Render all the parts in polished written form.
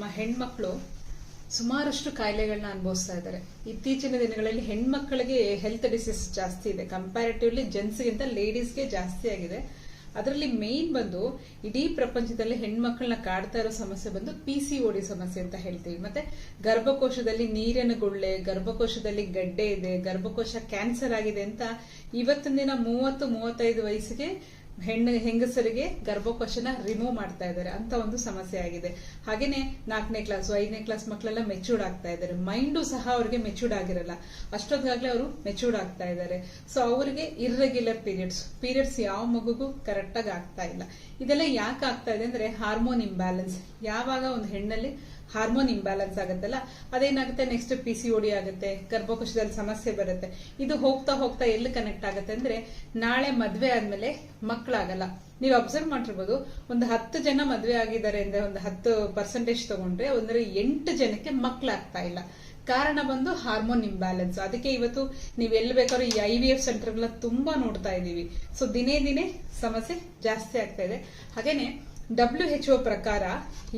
ನಮ್ಮ ಹೆಣ್ಮಕ್ಳು ಸುಮಾರಷ್ಟು ಕಾಯಿಲೆಗಳನ್ನ ಅನುಭವಿಸ್ತಾ ಇದ್ದಾರೆ. ಇತ್ತೀಚಿನ ದಿನಗಳಲ್ಲಿ ಹೆಣ್ಮಕ್ಳಿಗೆ ಹೆಲ್ತ್ ಡಿಸೀಸ್ ಜಾಸ್ತಿ ಇದೆ. ಕಂಪ್ಯಾರಿಟಿವ್ಲಿ ಜೆಂಟ್ಸ್ಗಿಂತ ಲೇಡೀಸ್ಗೆ ಜಾಸ್ತಿ ಆಗಿದೆ. ಅದರಲ್ಲಿ ಮೇನ್ ಬಂದು ಇಡೀ ಪ್ರಪಂಚದಲ್ಲಿ ಹೆಣ್ಮಕ್ಳನ್ನ ಕಾಡ್ತಾ ಇರೋ ಸಮಸ್ಯೆ ಬಂದು PCOD ಸಮಸ್ಯೆ ಅಂತ ಹೇಳ್ತೀವಿ. ಮತ್ತೆ ಗರ್ಭಕೋಶದಲ್ಲಿ ನೀರಿನ ಗುಳ್ಳೆ, ಗರ್ಭಕೋಶದಲ್ಲಿ ಗಡ್ಡೆ ಇದೆ, ಗರ್ಭಕೋಶ ಕ್ಯಾನ್ಸರ್ ಆಗಿದೆ ಅಂತ ಇವತ್ತಿನ ದಿನ 30-35 ವಯಸ್ಸಿಗೆ ಹೆಂಗಸರಿಗೆ ಗರ್ಭಕೋಶನ ರಿಮೂವ್ ಮಾಡ್ತಾ ಇದ್ದಾರೆ ಅಂತ ಒಂದು ಸಮಸ್ಯೆ ಆಗಿದೆ. ಹಾಗೇನೆ 4ನೇ ಕ್ಲಾಸ್ 5ನೇ ಕ್ಲಾಸ್ ಮಕ್ಕಳೆಲ್ಲ ಮೆಚೂರ್ಡ್ ಆಗ್ತಾ ಇದ್ದಾರೆ. ಮೈಂಡು ಸಹ ಅವ್ರಿಗೆ ಮೆಚೂರ್ಡ್ ಆಗಿರಲ್ಲ, ಅಷ್ಟೊತ್ತಾಗ್ಲೇ ಅವರು ಮೆಚೂರ್ಡ್ ಆಗ್ತಾ ಇದ್ದಾರೆ. ಸೊ ಅವರಿಗೆ ಇರ್ರೆಗ್ಯುಲರ್ ಪೀರಿಯಡ್ಸ್ ಯಾವ ಮಗುಗೂ ಕರೆಕ್ಟ್ ಆಗಿ ಆಗ್ತಾ ಇಲ್ಲ. ಇದೆಲ್ಲ ಯಾಕೆ ಆಗ್ತಾ ಇದೆ ಅಂದ್ರೆ ಹಾರ್ಮೋನ್ ಇಂಬ್ಯಾಲೆನ್ಸ್. ಯಾವಾಗ ಒಂದು ಹೆಣ್ಣಲ್ಲಿ ಹಾರ್ಮೋನ್ ಇಂಬ್ಯಾಲೆನ್ಸ್ ಆಗುತ್ತಲ್ಲ, ಅದೇನಾಗುತ್ತೆ, ನೆಕ್ಸ್ಟ್ PCOD ಆಗುತ್ತೆ, ಗರ್ಭಕೋಶದಲ್ಲಿ ಸಮಸ್ಯೆ ಬರುತ್ತೆ. ಇದು ಹೋಗ್ತಾ ಹೋಗ್ತಾ ಎಲ್ಲಿ ಕನೆಕ್ಟ್ ಆಗುತ್ತೆ ಅಂದ್ರೆ ನಾಳೆ ಮದ್ವೆ ಆದ್ಮೇಲೆ ಮಕ್ಕಳಾಗಲ್ಲ. ನೀವು ಅಬ್ಸರ್ವ್ ಮಾಡಿರ್ಬೋದು, ಒಂದು 10 ಜನ ಮದ್ವೆ ಆಗಿದ್ದಾರೆ ಅಂದ್ರೆ ಒಂದು 10% ತಗೊಂಡ್ರೆ ಒಂದ್ರೆ 8 ಜನಕ್ಕೆ ಮಕ್ಕಳಾಗ್ತಾ ಇಲ್ಲ. ಕಾರಣ ಬಂದು ಹಾರ್ಮೋನ್ ಇಂಬ್ಯಾಲೆನ್ಸ್. ಅದಕ್ಕೆ ಇವತ್ತು ನೀವು ಎಲ್ಲಿ ಬೇಕಾದ್ರೂ ಈ IVF ಸೆಂಟರ್ಗಳನ್ನ ತುಂಬಾ ನೋಡ್ತಾ ಇದೀವಿ. ಸೊ ದಿನೇ ದಿನೇ ಸಮಸ್ಯೆ ಜಾಸ್ತಿ ಆಗ್ತಾ ಇದೆ. ಹಾಗೇನೆ WHO ಪ್ರಕಾರ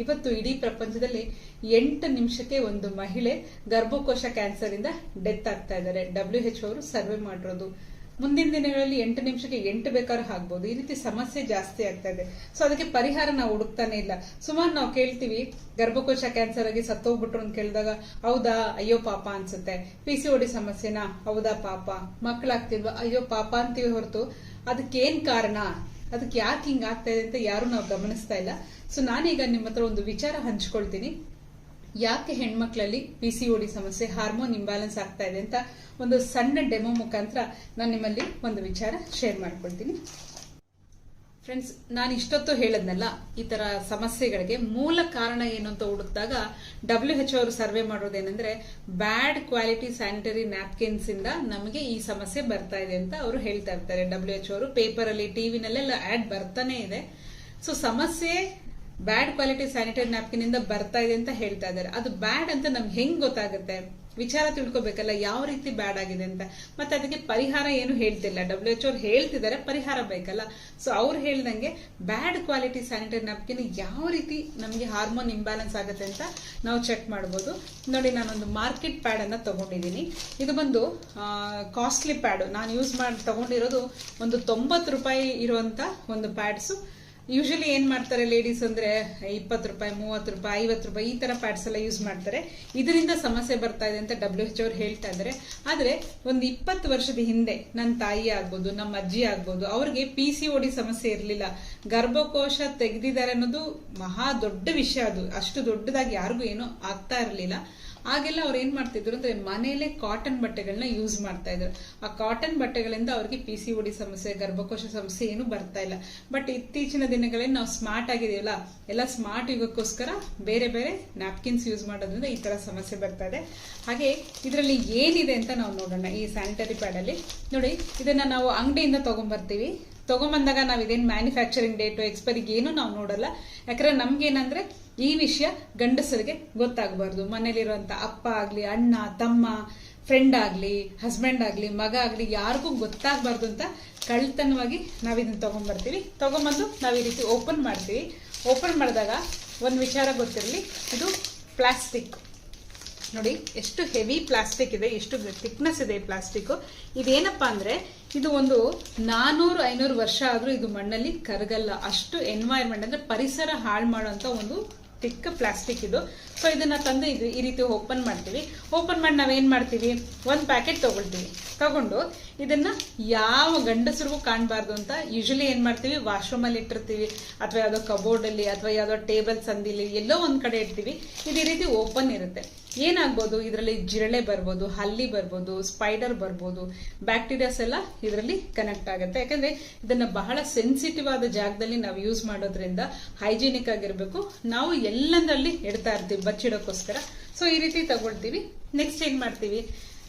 ಇವತ್ತು ಇಡೀ ಪ್ರಪಂಚದಲ್ಲಿ 8 ನಿಮಿಷಕ್ಕೆ ಒಂದು ಮಹಿಳೆ ಗರ್ಭಕೋಶ ಕ್ಯಾನ್ಸರ್ ಇಂದ ಡೆತ್ ಆಗ್ತಾ ಇದ್ದಾರೆ. WHO ಅವರು ಸರ್ವೆ ಮಾಡಿರೋದು. ಮುಂದಿನ ದಿನಗಳಲ್ಲಿ 8 ನಿಮಿಷಕ್ಕೆ 8 ಬೇಕಾದ್ರೂ ಆಗ್ಬಹುದು. ಈ ರೀತಿ ಸಮಸ್ಯೆ ಜಾಸ್ತಿ ಆಗ್ತಾ ಇದೆ. ಸೊ ಅದಕ್ಕೆ ಪರಿಹಾರ ನಾವು ಹುಡುಕ್ತಾನೆ ಇಲ್ಲ. ಸುಮಾರು ನಾವು ಕೇಳ್ತೀವಿ, ಗರ್ಭಕೋಶ ಕ್ಯಾನ್ಸರ್ ಆಗಿ ಸತ್ತೋಗ್ಬಿಟ್ರು ಅಂತ ಕೇಳಿದಾಗ ಹೌದಾ, ಅಯ್ಯೋ ಪಾಪ ಅನ್ಸುತ್ತೆ. PCOD ಸಮಸ್ಯೆನಾ, ಹೌದಾ ಪಾಪ. ಮಕ್ಕಳಾಗ್ತಿಲ್ವಾ, ಅಯ್ಯೋ ಪಾಪ ಅಂತೀವಿ ಹೊರತು ಅದಕ್ಕೇನ್ ಕಾರಣ, ಅದಕ್ಕೆ ಯಾಕೆ ಹಿಂಗ್ ಆಗ್ತಾ ಇದೆ ಅಂತ ಯಾರು ನಾವು ಗಮನಿಸ್ತಾ ಇಲ್ಲ. ಸೊ ನಾನೀಗ ನಿಮ್ಮ ಹತ್ರ ಒಂದು ವಿಚಾರ ಹಂಚ್ಕೊಳ್ತೀನಿ. ಯಾಕೆ ಹೆಣ್ಮಕ್ಳಲ್ಲಿ PCOD ಸಮಸ್ಯೆ, ಹಾರ್ಮೋನ್ ಇಂಬ್ಯಾಲೆನ್ಸ್ ಆಗ್ತಾ ಇದೆ ಅಂತ ಒಂದು ಸಣ್ಣ ಡೆಮೋ ಮುಖಾಂತರ ನಾನು ನಿಮ್ಮಲ್ಲಿ ಒಂದು ವಿಚಾರ ಶೇರ್ ಮಾಡ್ಕೊಳ್ತೀನಿ. ಫ್ರೆಂಡ್ಸ್, ನಾನು ಇಷ್ಟೊತ್ತು ಹೇಳದ್ನಲ್ಲ, ಈ ತರ ಸಮಸ್ಯೆಗಳಿಗೆ ಮೂಲ ಕಾರಣ ಏನು ಅಂತ ಹುಡುಕಿದಾಗ WHO ಅವರು ಸರ್ವೆ ಮಾಡೋದೇನೆಂದ್ರೆ ಬ್ಯಾಡ್ ಕ್ವಾಲಿಟಿ ಸ್ಯಾನಿಟರಿ ನ್ಯಾಪ್ಕಿನ್ಸ್ ಇಂದ ನಮಗೆ ಈ ಸಮಸ್ಯೆ ಬರ್ತಾ ಇದೆ ಅಂತ ಅವರು ಹೇಳ್ತಾ ಇರ್ತಾರೆ. WHO ಅವರು ಪೇಪರ್ ಅಲ್ಲಿ, ಟಿವಿನಲ್ಲೆಲ್ಲ ಆಡ್ ಬರ್ತಾನೆ ಇದೆ. ಸೊ ಸಮಸ್ಯೆ ಬ್ಯಾಡ್ ಕ್ವಾಲಿಟಿ ಸ್ಯಾನಿಟರಿ ನ್ಯಾಪ್ಕಿನ್ ಇಂದ ಬರ್ತಾ ಇದೆ ಅಂತ ಹೇಳ್ತಾ ಇದ್ದಾರೆ. ಅದು ಬ್ಯಾಡ್ ಅಂತ ನಮ್ಗೆ ಹೆಂಗ್ ಗೊತ್ತಾಗುತ್ತೆ? ವಿಚಾರ ತಿಳ್ಕೊಬೇಕಲ್ಲ, ಯಾವ ರೀತಿ ಬ್ಯಾಡ್ ಆಗಿದೆ ಅಂತ. ಮತ್ತೆ ಅದಕ್ಕೆ ಪರಿಹಾರ ಏನು ಹೇಳ್ತಿಲ್ಲ. WHO ಅವ್ರು ಹೇಳ್ತಿದ್ದಾರೆ, ಪರಿಹಾರ ಬೇಕಲ್ಲ. ಸೊ ಅವ್ರು ಹೇಳ್ದಂಗೆ ಬ್ಯಾಡ್ ಕ್ವಾಲಿಟಿ ಸ್ಯಾನಿಟರಿ ನ್ಯಾಪ್ಕಿನ್ ಯಾವ ರೀತಿ ನಮಗೆ ಹಾರ್ಮೋನ್ ಇಂಬ್ಯಾಲೆನ್ಸ್ ಆಗುತ್ತೆ ಅಂತ ನಾವು ಚೆಕ್ ಮಾಡಬಹುದು. ನೋಡಿ, ನಾನೊಂದು ಮಾರ್ಕೆಟ್ ಪ್ಯಾಡ್ ಅನ್ನ ತಗೊಂಡಿದ್ದೀನಿ. ಇದು ಬಂದು ಕಾಸ್ಟ್ಲಿ ಪ್ಯಾಡ್. ನಾನು ಯೂಸ್ ಮಾಡಿ ತಗೊಂಡಿರೋದು ಒಂದು 90 ರೂಪಾಯಿ ಇರುವಂತ ಒಂದು ಪ್ಯಾಡ್ಸ್. ಯೂಶಲಿ ಏನ್ ಮಾಡ್ತಾರೆ ಲೇಡೀಸ್ ಅಂದ್ರೆ 20 ರೂಪಾಯಿ, 30 ರೂಪಾಯಿ, 50 ರೂಪಾಯಿ ಈ ತರ ಪ್ಯಾಡ್ಸ್ ಎಲ್ಲ ಯೂಸ್ ಮಾಡ್ತಾರೆ. ಇದರಿಂದ ಸಮಸ್ಯೆ ಬರ್ತಾ ಇದೆ ಅಂತ WHO ಅವ್ರು ಹೇಳ್ತಾ ಇದ್ದಾರೆ. ಆದ್ರೆ ಒಂದು 20 ವರ್ಷದ ಹಿಂದೆ ನನ್ನ ತಾಯಿ ಆಗ್ಬೋದು, ನಮ್ಮ ಅಜ್ಜಿ ಆಗ್ಬೋದು, ಅವ್ರಿಗೆ PCOD ಸಮಸ್ಯೆ ಇರಲಿಲ್ಲ. ಗರ್ಭಕೋಶ ತೆಗೆದಿದ್ದಾರೆ ಅನ್ನೋದು ಮಹಾ ದೊಡ್ಡ ವಿಷಯ. ಅದು ಅಷ್ಟು ದೊಡ್ಡದಾಗಿ ಯಾರಿಗೂ ಏನೂ ಆಗ್ತಾ ಇರಲಿಲ್ಲ. ಆಗೆಲ್ಲ ಅವ್ರು ಏನ್ ಮಾಡ್ತಿದ್ರು ಅಂದ್ರೆ ಮನೆಯಲ್ಲೇ ಕಾಟನ್ ಬಟ್ಟೆಗಳನ್ನ ಯೂಸ್ ಮಾಡ್ತಾ ಇದ್ರು. ಆ ಕಾಟನ್ ಬಟ್ಟೆಗಳಿಂದ ಅವ್ರಿಗೆ PCOD ಸಮಸ್ಯೆ, ಗರ್ಭಕೋಶ ಸಮಸ್ಯೆ ಏನು ಬರ್ತಾ ಇಲ್ಲ. ಬಟ್ ಇತ್ತೀಚಿನ ದಿನಗಳಲ್ಲಿ ನಾವು ಸ್ಮಾರ್ಟ್ ಆಗಿದೀವಲ್ಲ, ಎಲ್ಲ ಸ್ಮಾರ್ಟ್ ಯುಗಕ್ಕೋಸ್ಕರ ಬೇರೆ ಬೇರೆ ನ್ಯಾಪ್ಕಿನ್ಸ್ ಯೂಸ್ ಮಾಡೋದ್ರಿಂದ ಈ ತರ ಸಮಸ್ಯೆ ಬರ್ತಾ ಇದೆ. ಹಾಗೆ ಇದರಲ್ಲಿ ಏನಿದೆ ಅಂತ ನಾವು ನೋಡೋಣ. ಈ ಸ್ಯಾನಿಟರಿ ಪ್ಯಾಡ್ ಅಲ್ಲಿ ನೋಡಿ, ಇದನ್ನ ನಾವು ಅಂಗಡಿಯಿಂದ ತಗೊಂಡ್ಬರ್ತೀವಿ. ತಗೊಂಬಂದಾಗ ನಾವ್ ಇದೇನ್ ಮ್ಯಾನುಫ್ಯಾಕ್ಚರಿಂಗ್ ಡೇಟು, ಎಕ್ಸ್ಪೈರಿಗೆ ಏನು ನಾವು ನೋಡಲ್ಲ. ಯಾಕಂದ್ರೆ ನಮ್ಗೇನಂದ್ರೆ ಈ ವಿಷಯ ಗಂಡಸರಿಗೆ ಗೊತ್ತಾಗಬಾರ್ದು. ಮನೇಲಿರುವಂತ ಅಪ್ಪ ಆಗ್ಲಿ, ಅಣ್ಣ, ತಮ್ಮ, ಫ್ರೆಂಡ್ ಆಗ್ಲಿ, ಹಸ್ಬೆಂಡ್ ಆಗ್ಲಿ, ಮಗ ಆಗ್ಲಿ, ಯಾರಿಗೂ ಗೊತ್ತಾಗಬಾರ್ದು ಅಂತ ಕಳ್ತನವಾಗಿ ನಾವ್ ಇದನ್ನ ತಗೊಂಡ್ಬರ್ತೀವಿ. ತಗೊಂಬಂದು ನಾವ್ ಈ ರೀತಿ ಓಪನ್ ಮಾಡ್ತೀವಿ. ಓಪನ್ ಮಾಡಿದಾಗ ಒಂದು ವಿಚಾರ ಗೊತ್ತಿರಲಿ, ಇದು ಪ್ಲಾಸ್ಟಿಕ್. ನೋಡಿ ಎಷ್ಟು ಹೆವಿ ಪ್ಲಾಸ್ಟಿಕ್ ಇದೆ, ಎಷ್ಟು ಥಿಕ್ನೆಸ್ ಇದೆ ಈ ಪ್ಲಾಸ್ಟಿಕ್. ಇದೇನಪ್ಪಾ ಅಂದ್ರೆ ಇದು ಒಂದು 400-500 ವರ್ಷ ಆದ್ರೂ ಇದು ಮಣ್ಣಲ್ಲಿ ಕರಗಲ್ಲ. ಅಷ್ಟು ಎನ್ವೈರ್ಮೆಂಟ್ ಅಂದ್ರೆ ಪರಿಸರ ಹಾಳು ಮಾಡುವಂತ ಒಂದು ತಿಕ್ಕ ಪ್ಲಾಸ್ಟಿಕ್ ಇದು. ಸೊ ಇದನ್ನ ತಂದು ಈ ರೀತಿ ಓಪನ್ ಮಾಡ್ತೀವಿ. ಓಪನ್ ಮಾಡಿ ನಾವೇನ್ ಮಾಡ್ತೀವಿ, ಒಂದು ಪ್ಯಾಕೆಟ್ ತಗೊಳ್ತೀವಿ. ತಗೊಂಡು ಇದನ್ನ ಯಾವ ಗಂಡಸರಿಗೂ ಕಾಣಬಾರ್ದು ಅಂತ ಯೂಶಲಿ ಏನ್ ಮಾಡ್ತೀವಿ, ವಾಶ್ರೂಮ್ ಅಲ್ಲಿ ಇಟ್ಟಿರ್ತೀವಿ, ಅಥವಾ ಯಾವ್ದೋ ಕಬೋರ್ಡ್ ಅಲ್ಲಿ, ಅಥವಾ ಯಾವ್ದೋ ಟೇಬಲ್ ಸಂದಿಲಿ ಎಲ್ಲೋ ಒಂದ್ ಕಡೆ ಇಡ್ತೀವಿ. ಇದು ಈ ರೀತಿ ಓಪನ್ ಇರುತ್ತೆ. ಏನಾಗ್ಬೋದು, ಇದರಲ್ಲಿ ಜಿರಳೆ ಬರ್ಬೋದು, ಹಲ್ಲಿ ಬರ್ಬೋದು, ಸ್ಪೈಡರ್ ಬರ್ಬೋದು, ಬ್ಯಾಕ್ಟೀರಿಯಾಸ್ ಎಲ್ಲ ಇದರಲ್ಲಿ ಕನೆಕ್ಟ್ ಆಗುತ್ತೆ. ಯಾಕಂದ್ರೆ ಇದನ್ನ ಬಹಳ ಸೆನ್ಸಿಟಿವ್ ಆದ ಜಾಗದಲ್ಲಿ ನಾವು ಯೂಸ್ ಮಾಡೋದ್ರಿಂದ ಹೈಜಿನಿಕ್ ಆಗಿರ್ಬೇಕು. ನಾವು ಎಲ್ಲಂದ್ರಲ್ಲಿ ಇಡ್ತಾ ಇರ್ತೀವಿ ಬಚ್ಚಿಡೋಕ್ಕೋಸ್ಕರ. ಸೊ ಈ ರೀತಿ ತಗೊಳ್ತೀವಿ. ನೆಕ್ಸ್ಟ್ ಏನ್ ಮಾಡ್ತೀವಿ,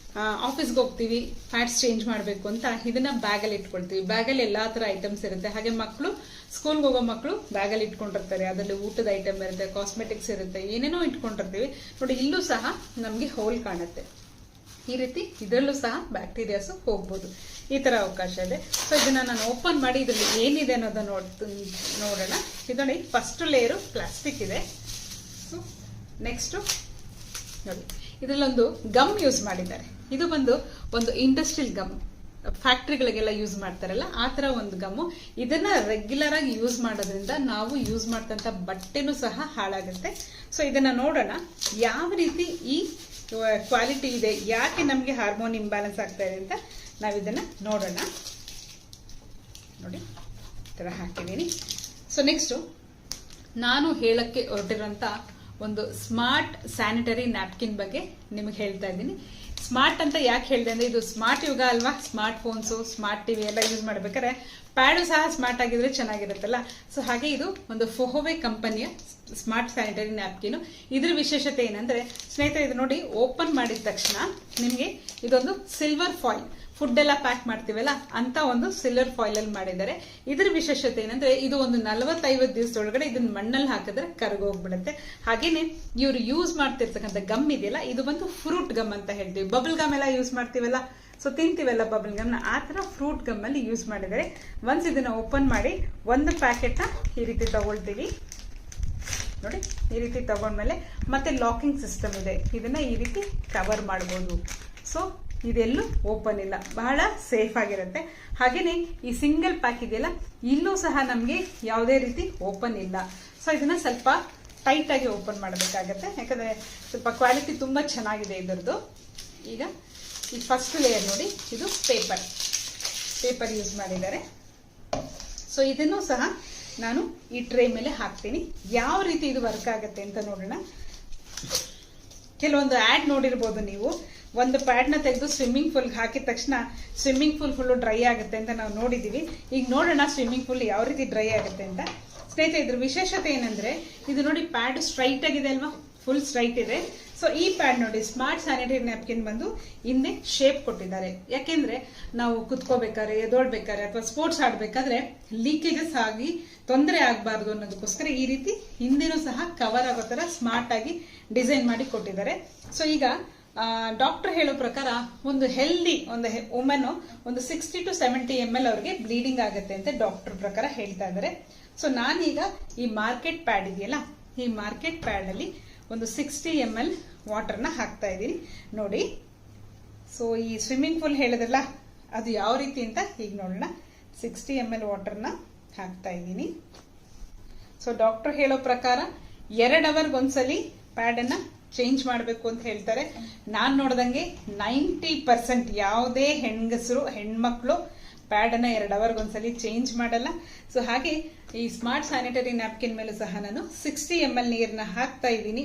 ಆಫೀಸ್ಗೆ ಹೋಗ್ತೀವಿ, ಪ್ಯಾಡ್ಸ್ ಚೇಂಜ್ ಮಾಡಬೇಕು ಅಂತ ಇದನ್ನ ಬ್ಯಾಗಲ್ಲಿ ಇಟ್ಕೊಳ್ತೀವಿ. ಬ್ಯಾಗಲ್ಲಿ ಎಲ್ಲಾ ತರ ಐಟಮ್ಸ್ ಇರುತ್ತೆ. ಹಾಗೆ ಮಕ್ಕಳು ಸ್ಕೂಲ್ಗೆ ಹೋಗೋ ಮಕ್ಕಳು ಬ್ಯಾಗಲ್ಲಿ ಇಟ್ಕೊಂಡಿರ್ತಾರೆ. ಅದರಲ್ಲಿ ಊಟದ ಐಟಮ್ ಇರುತ್ತೆ, ಕಾಸ್ಮೆಟಿಕ್ಸ್ ಇರುತ್ತೆ, ಏನೇನೋ ಇಟ್ಕೊಂಡಿರ್ತೀವಿ. ನೋಡಿ, ಇಲ್ಲೂ ಸಹ ನಮ್ಗೆ ಹೋಲ್ ಕಾಣುತ್ತೆ. ಈ ರೀತಿ ಇದರಲ್ಲೂ ಸಹ ಬ್ಯಾಕ್ಟೀರಿಯಾಸ್ ಹೋಗ್ಬೋದು. ಈ ತರ ಅವಕಾಶ ಇದೆ. ಸೊ ಇದನ್ನ ನಾನು ಓಪನ್ ಮಾಡಿ ಇದರಲ್ಲಿ ಏನಿದೆ ಅನ್ನೋದನ್ನ ನೋಡೋಣ. ಇದರಲ್ಲಿ ಫಸ್ಟ್ ಲೇಯರು ಪ್ಲಾಸ್ಟಿಕ್ ಇದೆ. ಸೊ ನೆಕ್ಸ್ಟ್ ನೋಡಿ, ಇದರಲ್ಲೊಂದು ಗಮ್ ಯೂಸ್ ಮಾಡಿದ್ದಾರೆ. ಇದು ಬಂದು ಒಂದು ಇಂಡಸ್ಟ್ರಿಯಲ್ ಗಮ್, ಫ್ಯಾಕ್ಟ್ರಿಗಳಿಗೆಲ್ಲ ಯೂಸ್ ಮಾಡ್ತಾರಲ್ಲ ಆ ತರ ಒಂದು ಗಮ್ಮು. ಇದನ್ನ ರೆಗ್ಯುಲರ್ ಆಗಿ ಯೂಸ್ ಮಾಡೋದ್ರಿಂದ ನಾವು ಯೂಸ್ ಮಾಡ್ತಂತ ಬಟ್ಟೆನೂ ಸಹ ಹಾಳಾಗುತ್ತೆ. ಸೊ ಇದನ್ನ ನೋಡೋಣ ಯಾವ ರೀತಿ ಈ ಕ್ವಾಲಿಟಿ ಇದೆ, ಯಾಕೆ ನಮಗೆ ಹಾರ್ಮೋನ್ ಇಂಬ್ಯಾಲೆನ್ಸ್ ಆಗ್ತಾ ಇದೆ ಅಂತ ನಾವು ಇದನ್ನ ನೋಡೋಣ. ನೋಡಿ ಈ ತರ ಹಾಕಿದ್ದೀನಿ. ಸೊ ನೆಕ್ಸ್ಟ್ ನಾನು ಹೇಳಕ್ಕೆ ಹೊರಟಿರೋಂಥ ಒಂದು ಸ್ಮಾರ್ಟ್ ಸ್ಯಾನಿಟರಿ ನ್ಯಾಪ್ಕಿನ್ ಬಗ್ಗೆ ನಿಮಗೆ ಹೇಳ್ತಾ ಇದ್ದೀನಿ. ಸ್ಮಾರ್ಟ್ ಅಂತ ಯಾಕೆ ಹೇಳಿದೆ ಅಂದ್ರೆ, ಇದು ಸ್ಮಾರ್ಟ್ ಯುಗ ಅಲ್ವಾ. ಸ್ಮಾರ್ಟ್ ಫೋನ್ಸು, ಸ್ಮಾರ್ಟ್ ಟಿವಿ ಎಲ್ಲ ಯೂಸ್ ಮಾಡ್ಬೇಕಾದ್ರೆ ಪ್ಯಾಡು ಸಹ ಸ್ಮಾರ್ಟ್ ಆಗಿದ್ರೆ ಚೆನ್ನಾಗಿರುತ್ತಲ್ಲ. ಸೊ ಹಾಗೆ ಇದು ಒಂದು ಫೋಹೋವೆ ಕಂಪನಿಯ ಸ್ಮಾರ್ಟ್ ಸ್ಯಾನಿಟರಿ ನ್ಯಾಪ್ಕಿನ್. ಇದ್ರ ವಿಶೇಷತೆ ಏನಂದ್ರೆ ಸ್ನೇಹಿತರೆ, ಇದು ನೋಡಿ ಓಪನ್ ಮಾಡಿದ ತಕ್ಷಣ ನಿಮಗೆ ಇದೊಂದು ಸಿಲ್ವರ್ ಫಾಯಿಲ್, ಫುಡ್ ಎಲ್ಲ ಪ್ಯಾಕ್ ಮಾಡ್ತೀವಲ್ಲ ಅಂತ ಒಂದು ಸಿಲ್ವರ್ ಫಾಯಿಲ್ ಅಲ್ಲಿ ಮಾಡಿದ್ದಾರೆ. ಇದ್ರ ವಿಶೇಷತೆ ಏನಂದ್ರೆ, ಇದು ಒಂದು 45 ದಿವಸದೊಳಗಡೆ ಇದನ್ನ ಮಣ್ಣಲ್ಲಿ ಹಾಕಿದ್ರೆ ಕರಗೋಗ್ಬಿಡುತ್ತೆ. ಹಾಗೇನೆ ಇವ್ರು ಯೂಸ್ ಮಾಡ್ತಿರ್ತಕ್ಕಂಥ ಗಮ್ ಇದೆಯಲ್ಲ, ಇದು ಬಂದು ಫ್ರೂಟ್ ಗಮ್ ಅಂತ ಹೇಳ್ತೀವಿ. ಬಬಲ್ ಗಮ್ ಎಲ್ಲ ಯೂಸ್ ಮಾಡ್ತೀವಲ್ಲ, ಸೊ ತಿಂತೀವಲ್ಲ ಬಬಲ್ ಗಮ್ ನ, ಆ ತರ ಫ್ರೂಟ್ ಗಮ್ ಅಲ್ಲಿ ಯೂಸ್ ಮಾಡಿದ್ದಾರೆ. ಒನ್ಸ್ ಇದನ್ನ ಓಪನ್ ಮಾಡಿ ಒಂದು ಪ್ಯಾಕೆಟ್ ನ ಈ ರೀತಿ ತಗೊಳ್ತೀವಿ. ನೋಡಿ ಈ ರೀತಿ ತಗೊಂಡ್ಮೇಲೆ ಮತ್ತೆ ಲಾಕಿಂಗ್ ಸಿಸ್ಟಮ್ ಇದೆ, ಇದನ್ನ ಈ ರೀತಿ ಕವರ್ ಮಾಡಬಹುದು. ಸೊ ಇದೆಲ್ಲೂ ಓಪನ್ ಇಲ್ಲ, ಬಹಳ ಸೇಫ್ ಆಗಿರುತ್ತೆ. ಹಾಗೇನೆ ಈ ಸಿಂಗಲ್ ಪ್ಯಾಕ್ ಇದೆಯಲ್ಲ, ಇಲ್ಲೂ ಸಹ ನಮಗೆ ಯಾವುದೇ ರೀತಿ ಓಪನ್ ಇಲ್ಲ. ಸೊ ಇದನ್ನ ಸ್ವಲ್ಪ ಟೈಟ್ ಆಗಿ ಓಪನ್ ಮಾಡಬೇಕಾಗತ್ತೆ, ಯಾಕಂದ್ರೆ ಸ್ವಲ್ಪ ಕ್ವಾಲಿಟಿ ತುಂಬಾ ಚೆನ್ನಾಗಿದೆ ಇದರದ್ದು. ಈಗ ಈ ಫಸ್ಟ್ ಲೇಯರ್ ನೋಡಿ, ಇದು ಪೇಪರ್ ಯೂಸ್ ಮಾಡಿದ್ದಾರೆ. ಸೊ ಇದನ್ನು ಸಹ ನಾನು ಈ ಟ್ರೇ ಮೇಲೆ ಹಾಕ್ತೀನಿ. ಯಾವ ರೀತಿ ಇದು ವರ್ಕ್ ಆಗುತ್ತೆ ಅಂತ ನೋಡೋಣ. ಕೆಲವೊಂದು ಆಡ್ ನೋಡಿರ್ಬೋದು ನೀವು, ಒಂದು ಪ್ಯಾಡ್ ನ ತೆಗೆದು ಸ್ವಿಮ್ಮಿಂಗ್ ಪೂಲ್ ಹಾಕಿದ ತಕ್ಷಣ ಸ್ವಿಮ್ಮಿಂಗ್ ಪೂಲ್ ಫುಲ್ ಡ್ರೈ ಆಗುತ್ತೆ ಅಂತ ನಾವು ನೋಡಿದೀವಿ. ಈಗ ನೋಡೋಣ ಸ್ವಿಮ್ಮಿಂಗ್ ಪೂಲ್ ಯಾವ ರೀತಿ ಡ್ರೈ ಆಗುತ್ತೆ ಅಂತ. ಸ್ನೇಹಿತರೆ, ಇದ್ರ ವಿಶೇಷತೆ ಏನಂದ್ರೆ, ಇದು ನೋಡಿ ಪ್ಯಾಡ್ ಸ್ಟ್ರೈಟ್ ಆಗಿದೆ ಅಲ್ವಾ, ಫುಲ್ ಸ್ಟ್ರೈಟ್ ಇದೆ. ಸೊ ಈ ಪ್ಯಾಡ್ ನೋಡಿ, ಸ್ಮಾರ್ಟ್ ಸ್ಯಾನಿಟರಿ ನ್ಯಾಪ್ಕಿನ್ ಬಂದು ಹಿಂದೆ ಶೇಪ್ ಕೊಟ್ಟಿದ್ದಾರೆ. ಯಾಕೆಂದ್ರೆ ನಾವು ಕುತ್ಕೋಬೇಕಾದ್ರೆ, ಎದೋಳ್ಬೇಕಾದ್ರೆ ಅಥವಾ ಸ್ಪೋರ್ಟ್ಸ್ ಆಡ್ಬೇಕಾದ್ರೆ ಲೀಕೇಜಸ್ ಆಗಿ ತೊಂದರೆ ಆಗಬಾರ್ದು ಅನ್ನೋದಕ್ಕೋಸ್ಕರ ಈ ರೀತಿ ಹಿಂದೆನೂ ಸಹ ಕವರ್ ಆಗೋ ತರ ಸ್ಮಾರ್ಟ್ ಆಗಿ ಡಿಸೈನ್ ಮಾಡಿ ಕೊಟ್ಟಿದ್ದಾರೆ. ಸೊ ಈಗ ಡಾಕ್ಟರ್ ಹೇಳೋ ಪ್ರಕಾರ ಒಂದು ಹೆಲ್ದಿ ಒಂದು ವುಮೆನ್ ಒಂದು 60 to 70 ml ಅವ್ರಿಗೆ ಬ್ಲೀಡಿಂಗ್ ಆಗುತ್ತೆ ಅಂತ ಡಾಕ್ಟರ್ ಪ್ರಕಾರ ಹೇಳ್ತಾ ಇದ್ದಾರೆ. ಸೊ ನಾನೀಗ ಈ ಮಾರ್ಕೆಟ್ ಪ್ಯಾಡ್ ಇದೆಯಲ್ಲ, ಈ ಮಾರ್ಕೆಟ್ ಪ್ಯಾಡ್ ಅಲ್ಲಿ ಒಂದು 60 ml ವಾಟರ್ನ ಹಾಕ್ತಾ ಇದ್ದೀನಿ ನೋಡಿ. ಸೊ ಈ ಸ್ವಿಮ್ಮಿಂಗ್ ಪೂಲ್ ಹೇಳಿದ್ರಲ್ಲ, ಅದು ಯಾವ ರೀತಿ ಅಂತ ಈಗ ನೋಡೋಣ. 60 ml ವಾಟರ್ನ ಹಾಕ್ತಾ ಇದ್ದೀನಿ. ಸೊ ಡಾಕ್ಟರ್ ಹೇಳೋ ಪ್ರಕಾರ 2 ಅವರ್ಗೆ ಒಂದ್ಸಲಿ ಪ್ಯಾಡ್ ಅನ್ನ ಚೇಂಜ್ ಮಾಡಬೇಕು ಅಂತ ಹೇಳ್ತಾರೆ. ನಾನ್ ನೋಡ್ದಂಗೆ 90% ಯಾವುದೇ ಹೆಣ್ಮಕ್ಳು ಪ್ಯಾಡ್ ಅನ್ನ 2 ಅವರ್ಗೆ ಒಂದ್ಸಲಿ ಚೇಂಜ್ ಮಾಡಲ್ಲ. ಸೊ ಹಾಗೆ ಈ ಸ್ಮಾರ್ಟ್ ಸ್ಯಾನಿಟರಿ ನ್ಯಾಪ್ಕಿನ್ ಮೇಲೂ ಸಹ ನಾನು 60 ml ನೀರನ್ನ ಹಾಕ್ತಾ ಇದ್ದೀನಿ.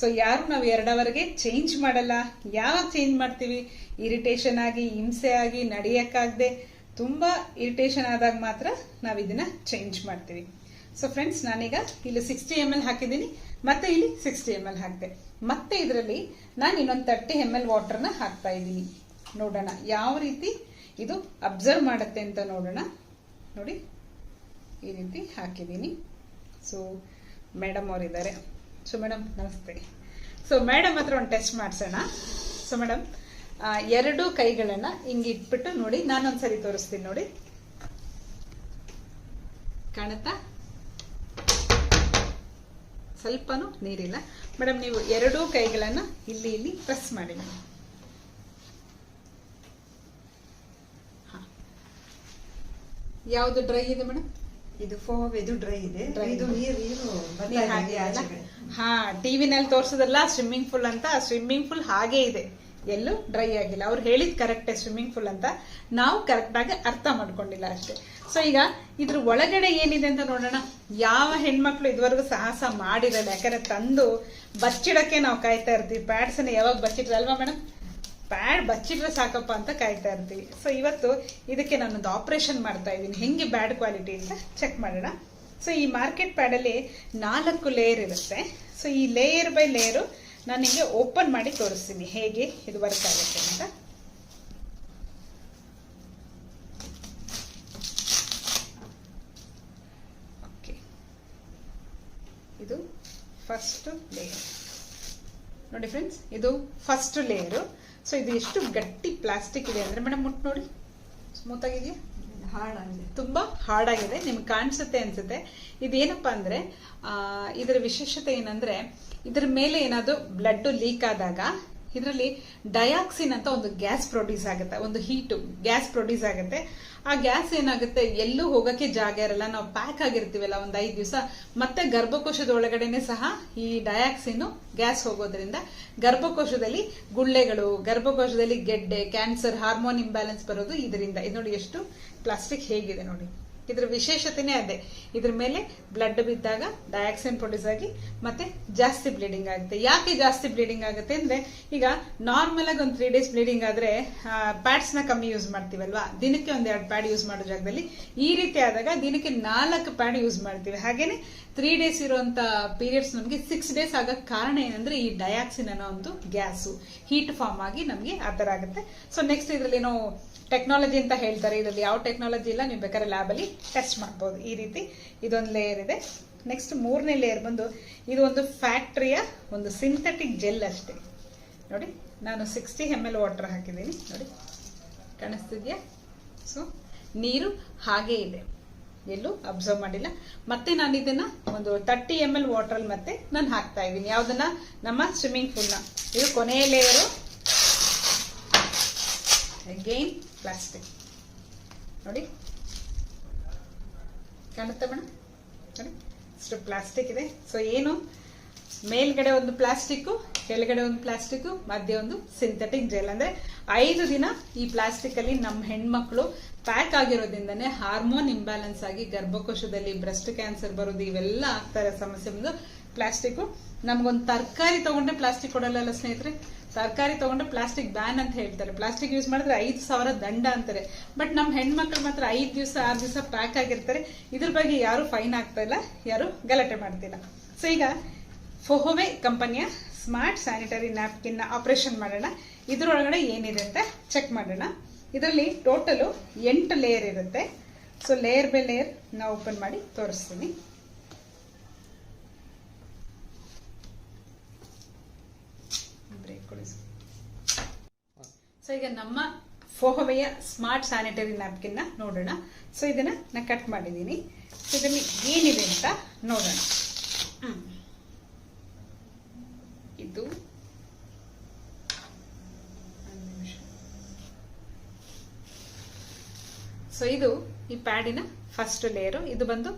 ಸೊ ಯಾರು ನಾವು 2 ಅವರ್ಗೆ ಚೇಂಜ್ ಮಾಡಲ್ಲ. ಯಾವಾಗ ಚೇಂಜ್ ಮಾಡ್ತೀವಿ? ಇರಿಟೇಷನ್ ಆಗಿ, ಹಿಂಸೆ ಆಗಿ, ನಡೆಯಕ್ಕಾಗದೆ ತುಂಬಾ ಇರಿಟೇಷನ್ ಆದಾಗ ಮಾತ್ರ ನಾವು ಇದನ್ನ ಚೇಂಜ್ ಮಾಡ್ತೀವಿ. ಸೊ ಫ್ರೆಂಡ್ಸ್, ನಾನೀಗ ಇಲ್ಲಿ 60 ml ಹಾಕಿದ್ದೀನಿ, ಮತ್ತೆ ಇಲ್ಲಿ 60 ml ಹಾಕಿದೆ. ಮತ್ತೆ ಇದರಲ್ಲಿ ನಾನು ಇನ್ನೊಂದು 30 ml ವಾಟರ್ನ ಹಾಕ್ತಾ ಇದ್ದೀನಿ. ನೋಡೋಣ ಯಾವ ರೀತಿ ಇದು ಅಬ್ಸರ್ವ್ ಮಾಡುತ್ತೆ ಅಂತ ನೋಡೋಣ. ನೋಡಿ ಈ ರೀತಿ ಹಾಕಿದ್ದೀನಿ. ಸೊ ಮೇಡಮ್ ಅವರಿದ್ದಾರೆ. ಸೊ ಮೇಡಮ್ ನಮಸ್ತೆ. ಸೊ ಮೇಡಮ್ ಹತ್ರ ಒಂದು ಟೆಸ್ಟ್ ಮಾಡಿಸೋಣ. ಸೊ ಮೇಡಮ್, 2 ಕೈಗಳನ್ನ ಹಿಂಗೆ ಇಟ್ಬಿಟ್ಟು ನೋಡಿ, ನಾನೊಂದ್ಸರಿ ತೋರಿಸ್ತೀನಿ ನೋಡಿ. ಕಾಣುತ್ತಾ? ಸ್ವಲ್ಪನೂ ನೀರಿಲ್ಲ. ಮೇಡಮ್, ನೀವು 2 ಕೈಗಳನ್ನ ಇಲ್ಲಿ ಪ್ರೆಸ್ ಮಾಡಿ. ಯಾವ್ದು ಡ್ರೈ ಇದೆ ಮೇಡಮ್? ಇದು ಇದು ಡ್ರೈ ಇದೆ. ಇದು ನೀರು ಹಾ, ಟಿವಿನಲ್ಲಿ ತೋರಿಸೋದಲ್ಲ ಸ್ವಿಮ್ಮಿಂಗ್ ಪೂಲ್ ಅಂತ. ಸ್ವಿಮ್ಮಿಂಗ್ ಪೂಲ್ ಹಾಗೆ ಇದೆ, ಎಲ್ಲೂ ಡ್ರೈ ಆಗಿಲ್ಲ. ಅವ್ರು ಹೇಳಿದ್ ಕರೆಕ್ಟೇ ಸ್ವಿಮ್ಮಿಂಗ್ ಪೂಲ್ ಅಂತ, ನಾವು ಕರೆಕ್ಟ್ ಆಗಿ ಅರ್ಥ ಮಾಡ್ಕೊಂಡಿಲ್ಲ ಅಷ್ಟೇ. ಸೊ ಈಗ ಇದ್ರ ಒಳಗಡೆ ಏನಿದೆ ಅಂತ ನೋಡೋಣ. ಯಾವ ಹೆಣ್ಮಕ್ಳು ಇದುವರೆಗೂ ಸಾಹಸ ಮಾಡಿರಲ್ಲ, ಯಾಕಂದ್ರೆ ತಂದು ಬಚ್ಚಿಡಕ್ಕೆ ನಾವು ಕಾಯ್ತಾ ಇರ್ತೀವಿ. ಪ್ಯಾಡ್ಸ್ ಅನ್ನ ಯಾವಾಗ ಬಚ್ಚಿಟ್ರೆ ಅಲ್ವಾ ಮೇಡಮ್? ಪ್ಯಾಡ್ ಬಚ್ಚಿಟ್ರೆ ಸಾಕಪ್ಪ ಅಂತ ಕಾಯ್ತಾ ಇರ್ತೀವಿ. ಸೊ ಇವತ್ತು ಇದಕ್ಕೆ ನಾನೊಂದು ಆಪರೇಷನ್ ಮಾಡ್ತಾ ಇದ್ದೀನಿ, ಹೆಂಗೆ ಬ್ಯಾಡ್ ಕ್ವಾಲಿಟಿ ಅಂತ ಚೆಕ್ ಮಾಡೋಣ. ಸೊ ಈ ಮಾರ್ಕೆಟ್ ಪ್ಯಾಡ್ ಅಲ್ಲಿ 4 ಲೇಯರ್ ಇರುತ್ತೆ. ಸೊ ಈ ಲೇಯರ್ ಬೈ ಲೇಯರು ನಾನು ನಿಮಗೆ ಓಪನ್ ಮಾಡಿ ತೋರಿಸ್ತೀನಿ ಹೇಗೆ ಇದು ವರ್ಕ್ ಆಗುತ್ತೆ ಅಂತ. ಓಕೆ, ಇದು ಫಸ್ಟ್ ಲೇಯರ್ ನೋಡಿ ಫ್ರೆಂಡ್ಸ್, ಇದು ಫಸ್ಟ್ ಲೇಯರು. ಸೊ ಇದು ಎಷ್ಟು ಗಟ್ಟಿ ಪ್ಲಾಸ್ಟಿಕ್ ಇದೆ ಅಂದ್ರೆ ಮೇಡಮ್, ಮುಟ್ಟು ನೋಡಿ, ಸ್ಮೂತ್ ಆಗಿದೆಯಾ? ಹಾಳಾಗಿದೆ. ತುಂಬಾ ಹಾರ್ಡ್ ಆಗಿದೆ, ನಿಮ್ಗೆ ಕಾಣಿಸುತ್ತೆ ಅನ್ಸುತ್ತೆ. ಇದೇನಪ್ಪಾ ಅಂದ್ರೆ ಇದರ ವಿಶೇಷತೆ ಏನಂದ್ರೆ ಇದ್ರ ಮೇಲೆ ಏನಾದ್ರು ಬ್ಲಡ್ ಲೀಕ್ ಆದಾಗ ಇದರಲ್ಲಿ ಡಯಾಕ್ಸಿನ್ ಅಂತ ಒಂದು ಗ್ಯಾಸ್ ಪ್ರೊಡ್ಯೂಸ್ ಆಗುತ್ತೆ, ಒಂದು ಹೀಟು ಗ್ಯಾಸ್ ಪ್ರೊಡ್ಯೂಸ್ ಆಗುತ್ತೆ. ಆ ಗ್ಯಾಸ್ ಏನಾಗುತ್ತೆ, ಎಲ್ಲೂ ಹೋಗಕ್ಕೆ ಜಾಗ ಇರಲ್ಲ, ನಾವು ಪ್ಯಾಕ್ ಆಗಿರ್ತೀವಲ್ಲ ಒಂದು 5 ದಿವಸ, ಮತ್ತೆ ಗರ್ಭಕೋಶದ ಒಳಗಡೆನೆ ಸಹ ಈ ಡಯಾಕ್ಸಿನ್ ಗ್ಯಾಸ್ ಹೋಗೋದ್ರಿಂದ ಗರ್ಭಕೋಶದಲ್ಲಿ ಗುಳ್ಳೆಗಳು, ಗರ್ಭಕೋಶದಲ್ಲಿ ಗೆಡ್ಡೆ, ಕ್ಯಾನ್ಸರ್, ಹಾರ್ಮೋನ್ ಇಂಬ್ಯಾಲೆನ್ಸ್ ಬರೋದು ಇದರಿಂದ. ಇದು ನೋಡಿ ಎಷ್ಟು ಪ್ಲಾಸ್ಟಿಕ್ ಹೇಗಿದೆ ನೋಡಿ. ಇದ್ರ ವಿಶೇಷತೆನೇ ಅದೇ, ಇದ್ರ ಮೇಲೆ ಬ್ಲಡ್ ಬಿದ್ದಾಗ ಡಯಾಕ್ಸಿನ್ ಪ್ರೊಡ್ಯೂಸ್ ಆಗಿ ಮತ್ತೆ ಜಾಸ್ತಿ ಬ್ಲೀಡಿಂಗ್ ಆಗುತ್ತೆ. ಯಾಕೆ ಜಾಸ್ತಿ ಬ್ಲೀಡಿಂಗ್ ಆಗುತ್ತೆ ಅಂದ್ರೆ, ಈಗ ನಾರ್ಮಲ್ ಆಗಿ ಒಂದು 3 days ಬ್ಲೀಡಿಂಗ್ ಆದ್ರೆ ಪ್ಯಾಡ್ಸ್ ನ ಕಮ್ಮಿ ಯೂಸ್ ಮಾಡ್ತೀವಲ್ವಾ, ದಿನಕ್ಕೆ 1-2 ಪ್ಯಾಡ್ ಯೂಸ್ ಮಾಡೋ ಜಾಗದಲ್ಲಿ ಈ ರೀತಿ ಆದಾಗ ದಿನಕ್ಕೆ 4 ಪ್ಯಾಡ್ ಯೂಸ್ ಮಾಡ್ತೀವಿ. ಹಾಗೇನೆ 3 days ಇರುವಂತ ಪೀರಿಯಡ್ಸ್ ನಮಗೆ 6 days ಆಗಕ್ ಕಾರಣ ಏನಂದ್ರೆ ಈ ಡಯಾಕ್ಸಿನ್ ಅನ್ನೋ ಒಂದು ಗ್ಯಾಸು ಹೀಟ್ ಫಾರ್ಮ್ ಆಗಿ ನಮಗೆ ಆ ತರ ಆಗುತ್ತೆ. ಸೊ ನೆಕ್ಸ್ಟ್ ಇದ್ರಲ್ಲಿ ಏನೋ ಟೆಕ್ನಾಲಜಿ ಅಂತ ಹೇಳ್ತಾರೆ, ಇದರಲ್ಲಿ ಯಾವ ಟೆಕ್ನಾಲಜಿ ಇಲ್ಲ, ನೀವು ಬೇಕಾದ್ರೆ ಲ್ಯಾಬ್ ಅಲ್ಲಿ ಟೆಸ್ಟ್ ಮಾಡಬಹುದು. ಈ ರೀತಿ ಇದೊಂದು ಲೇಯರ್ ಇದೆ. ನೆಕ್ಸ್ಟ್ 3ನೇ ಲೇಯರ್ ಬಂದು ಇದು ಒಂದು ಫ್ಯಾಕ್ಟರಿಯ ಒಂದು ಸಿಂಥೆಟಿಕ್ ಜೆಲ್ ಅಷ್ಟೇ ನೋಡಿ. ನಾನು 60 ml ವಾಟರ್ ಹಾಕಿದ್ದೀನಿ ನೋಡಿ, ಕಾಣಿಸ್ತಿದ್ಯಾ? ಸೊ ನೀರು ಹಾಗೆ ಇದೆ, ಎಲ್ಲೂ ಅಬ್ಸರ್ವ್ ಮಾಡಿಲ್ಲ. ಮತ್ತೆ ನಾನು ಇದನ್ನ ಒಂದು 30 ml ವಾಟರ್ ಅಲ್ಲಿ ಮತ್ತೆ ನಾನು ಹಾಕ್ತಾ ಇದ್ದೀನಿ. ಯಾವ್ದನ್ನ? ನಮ್ಮ ಸ್ವಿಮ್ಮಿಂಗ್ ಪೂಲ್ ನ. ಇದು ಕೊನೆಯ ಲೇಯರು. ಅಗೈನ್ ಪ್ಲಾಸ್ಟಿಕ್ ನೋಡಿ, ಕಾಣುತ್ತೆ ಮೇಡಮ್ ನೋಡಿ, ಇಷ್ಟು ಪ್ಲಾಸ್ಟಿಕ್ ಇದೆ. ಸೊ ಏನು, ಮೇಲ್ಗಡೆ ಒಂದು ಪ್ಲಾಸ್ಟಿಕ್, ಕೆಳಗಡೆ ಒಂದು ಪ್ಲಾಸ್ಟಿಕ್, ಮಧ್ಯೆ ಒಂದು ಸಿಂಥೆಟಿಕ್ ಜೆಲ್. ಅಂದ್ರೆ 5 ದಿನ ಈ ಪ್ಲಾಸ್ಟಿಕ್ ಅಲ್ಲಿ ನಮ್ಮ ಹೆಣ್ಮಕ್ಳು ಪ್ಯಾಕ್ ಆಗಿರೋದ್ರಿಂದನೇ ಹಾರ್ಮೋನ್ ಇಂಬ್ಯಾಲೆನ್ಸ್ ಆಗಿ ಗರ್ಭಕೋಶದಲ್ಲಿ ಬ್ರೆಸ್ಟ್ ಕ್ಯಾನ್ಸರ್ ಬರೋದು, ಇವೆಲ್ಲ ಆಗ್ತಾ ಇರೋ ಸಮಸ್ಯೆ ಬಂದು ಪ್ಲಾಸ್ಟಿಕ್. ನಮ್ಗೊಂದು ತರಕಾರಿ ತಗೊಂಡ್ರೆ ಪ್ಲಾಸ್ಟಿಕ್ ಕೊಡಲ್ಲ ಸ್ನೇಹಿತರೆ, ತರಕಾರಿ ತಗೊಂಡ್ರೆ ಪ್ಲಾಸ್ಟಿಕ್ ಬ್ಯಾನ್ ಅಂತ ಹೇಳ್ತಾರೆ. ಪ್ಲಾಸ್ಟಿಕ್ ಯೂಸ್ ಮಾಡಿದ್ರೆ 5,000 ದಂಡ ಅಂತಾರೆ. ಬಟ್ ನಮ್ಮ ಹೆಣ್ಮಕ್ಳು ಮಾತ್ರ 5 ದಿವಸ 6 ದಿವಸ ಪ್ಯಾಕ್ ಆಗಿರ್ತಾರೆ. ಇದ್ರ ಬಗ್ಗೆ ಯಾರು ಫೈನ್ ಆಗ್ತಾ ಇಲ್ಲ, ಯಾರು ಗಲಾಟೆ ಮಾಡ್ತಿಲ್ಲ. ಸೊ ಈಗ ಫೋಹೋವೆ ಕಂಪನಿಯ ಸ್ಮಾರ್ಟ್ ಸ್ಯಾನಿಟರಿ ನ್ಯಾಪ್ಕಿನ್ ಆಪರೇಷನ್ ಮಾಡೋಣ. ಇದ್ರೊಳಗಡೆ ಏನಿದೆ ಅಂತ ಚೆಕ್ ಮಾಡೋಣ. ಇದರಲ್ಲಿ ಟೋಟಲು 8 ಲೇಯರ್ ಇರುತ್ತೆ. ಸೊ ಲೇಯರ್ ಬೈ ಲೇಯರ್ ನಾವು ಓಪನ್ ಮಾಡಿ ತೋರಿಸ್ತೀನಿ. ಸೊ ಈಗ ನಮ್ಮ ಫೋಹೋವೆಯ ಸ್ಮಾರ್ಟ್ ಸ್ಯಾನಿಟರಿ ನ್ಯಾಪ್ಕಿನ್ ನೋಡೋಣ. ಸೊ ಇದನ್ನ ನಾ ಕಟ್ ಮಾಡಿದ್ದೀನಿ. ಸೊ ಇದರಲ್ಲಿ ಏನಿದೆ ಅಂತ ನೋಡೋಣ. ಇದು ಸೊ ಇದು ಈ ಪ್ಯಾಡಿನ ಫಸ್ಟ್ ಲೇಯರು. ಇದು ಬಂದು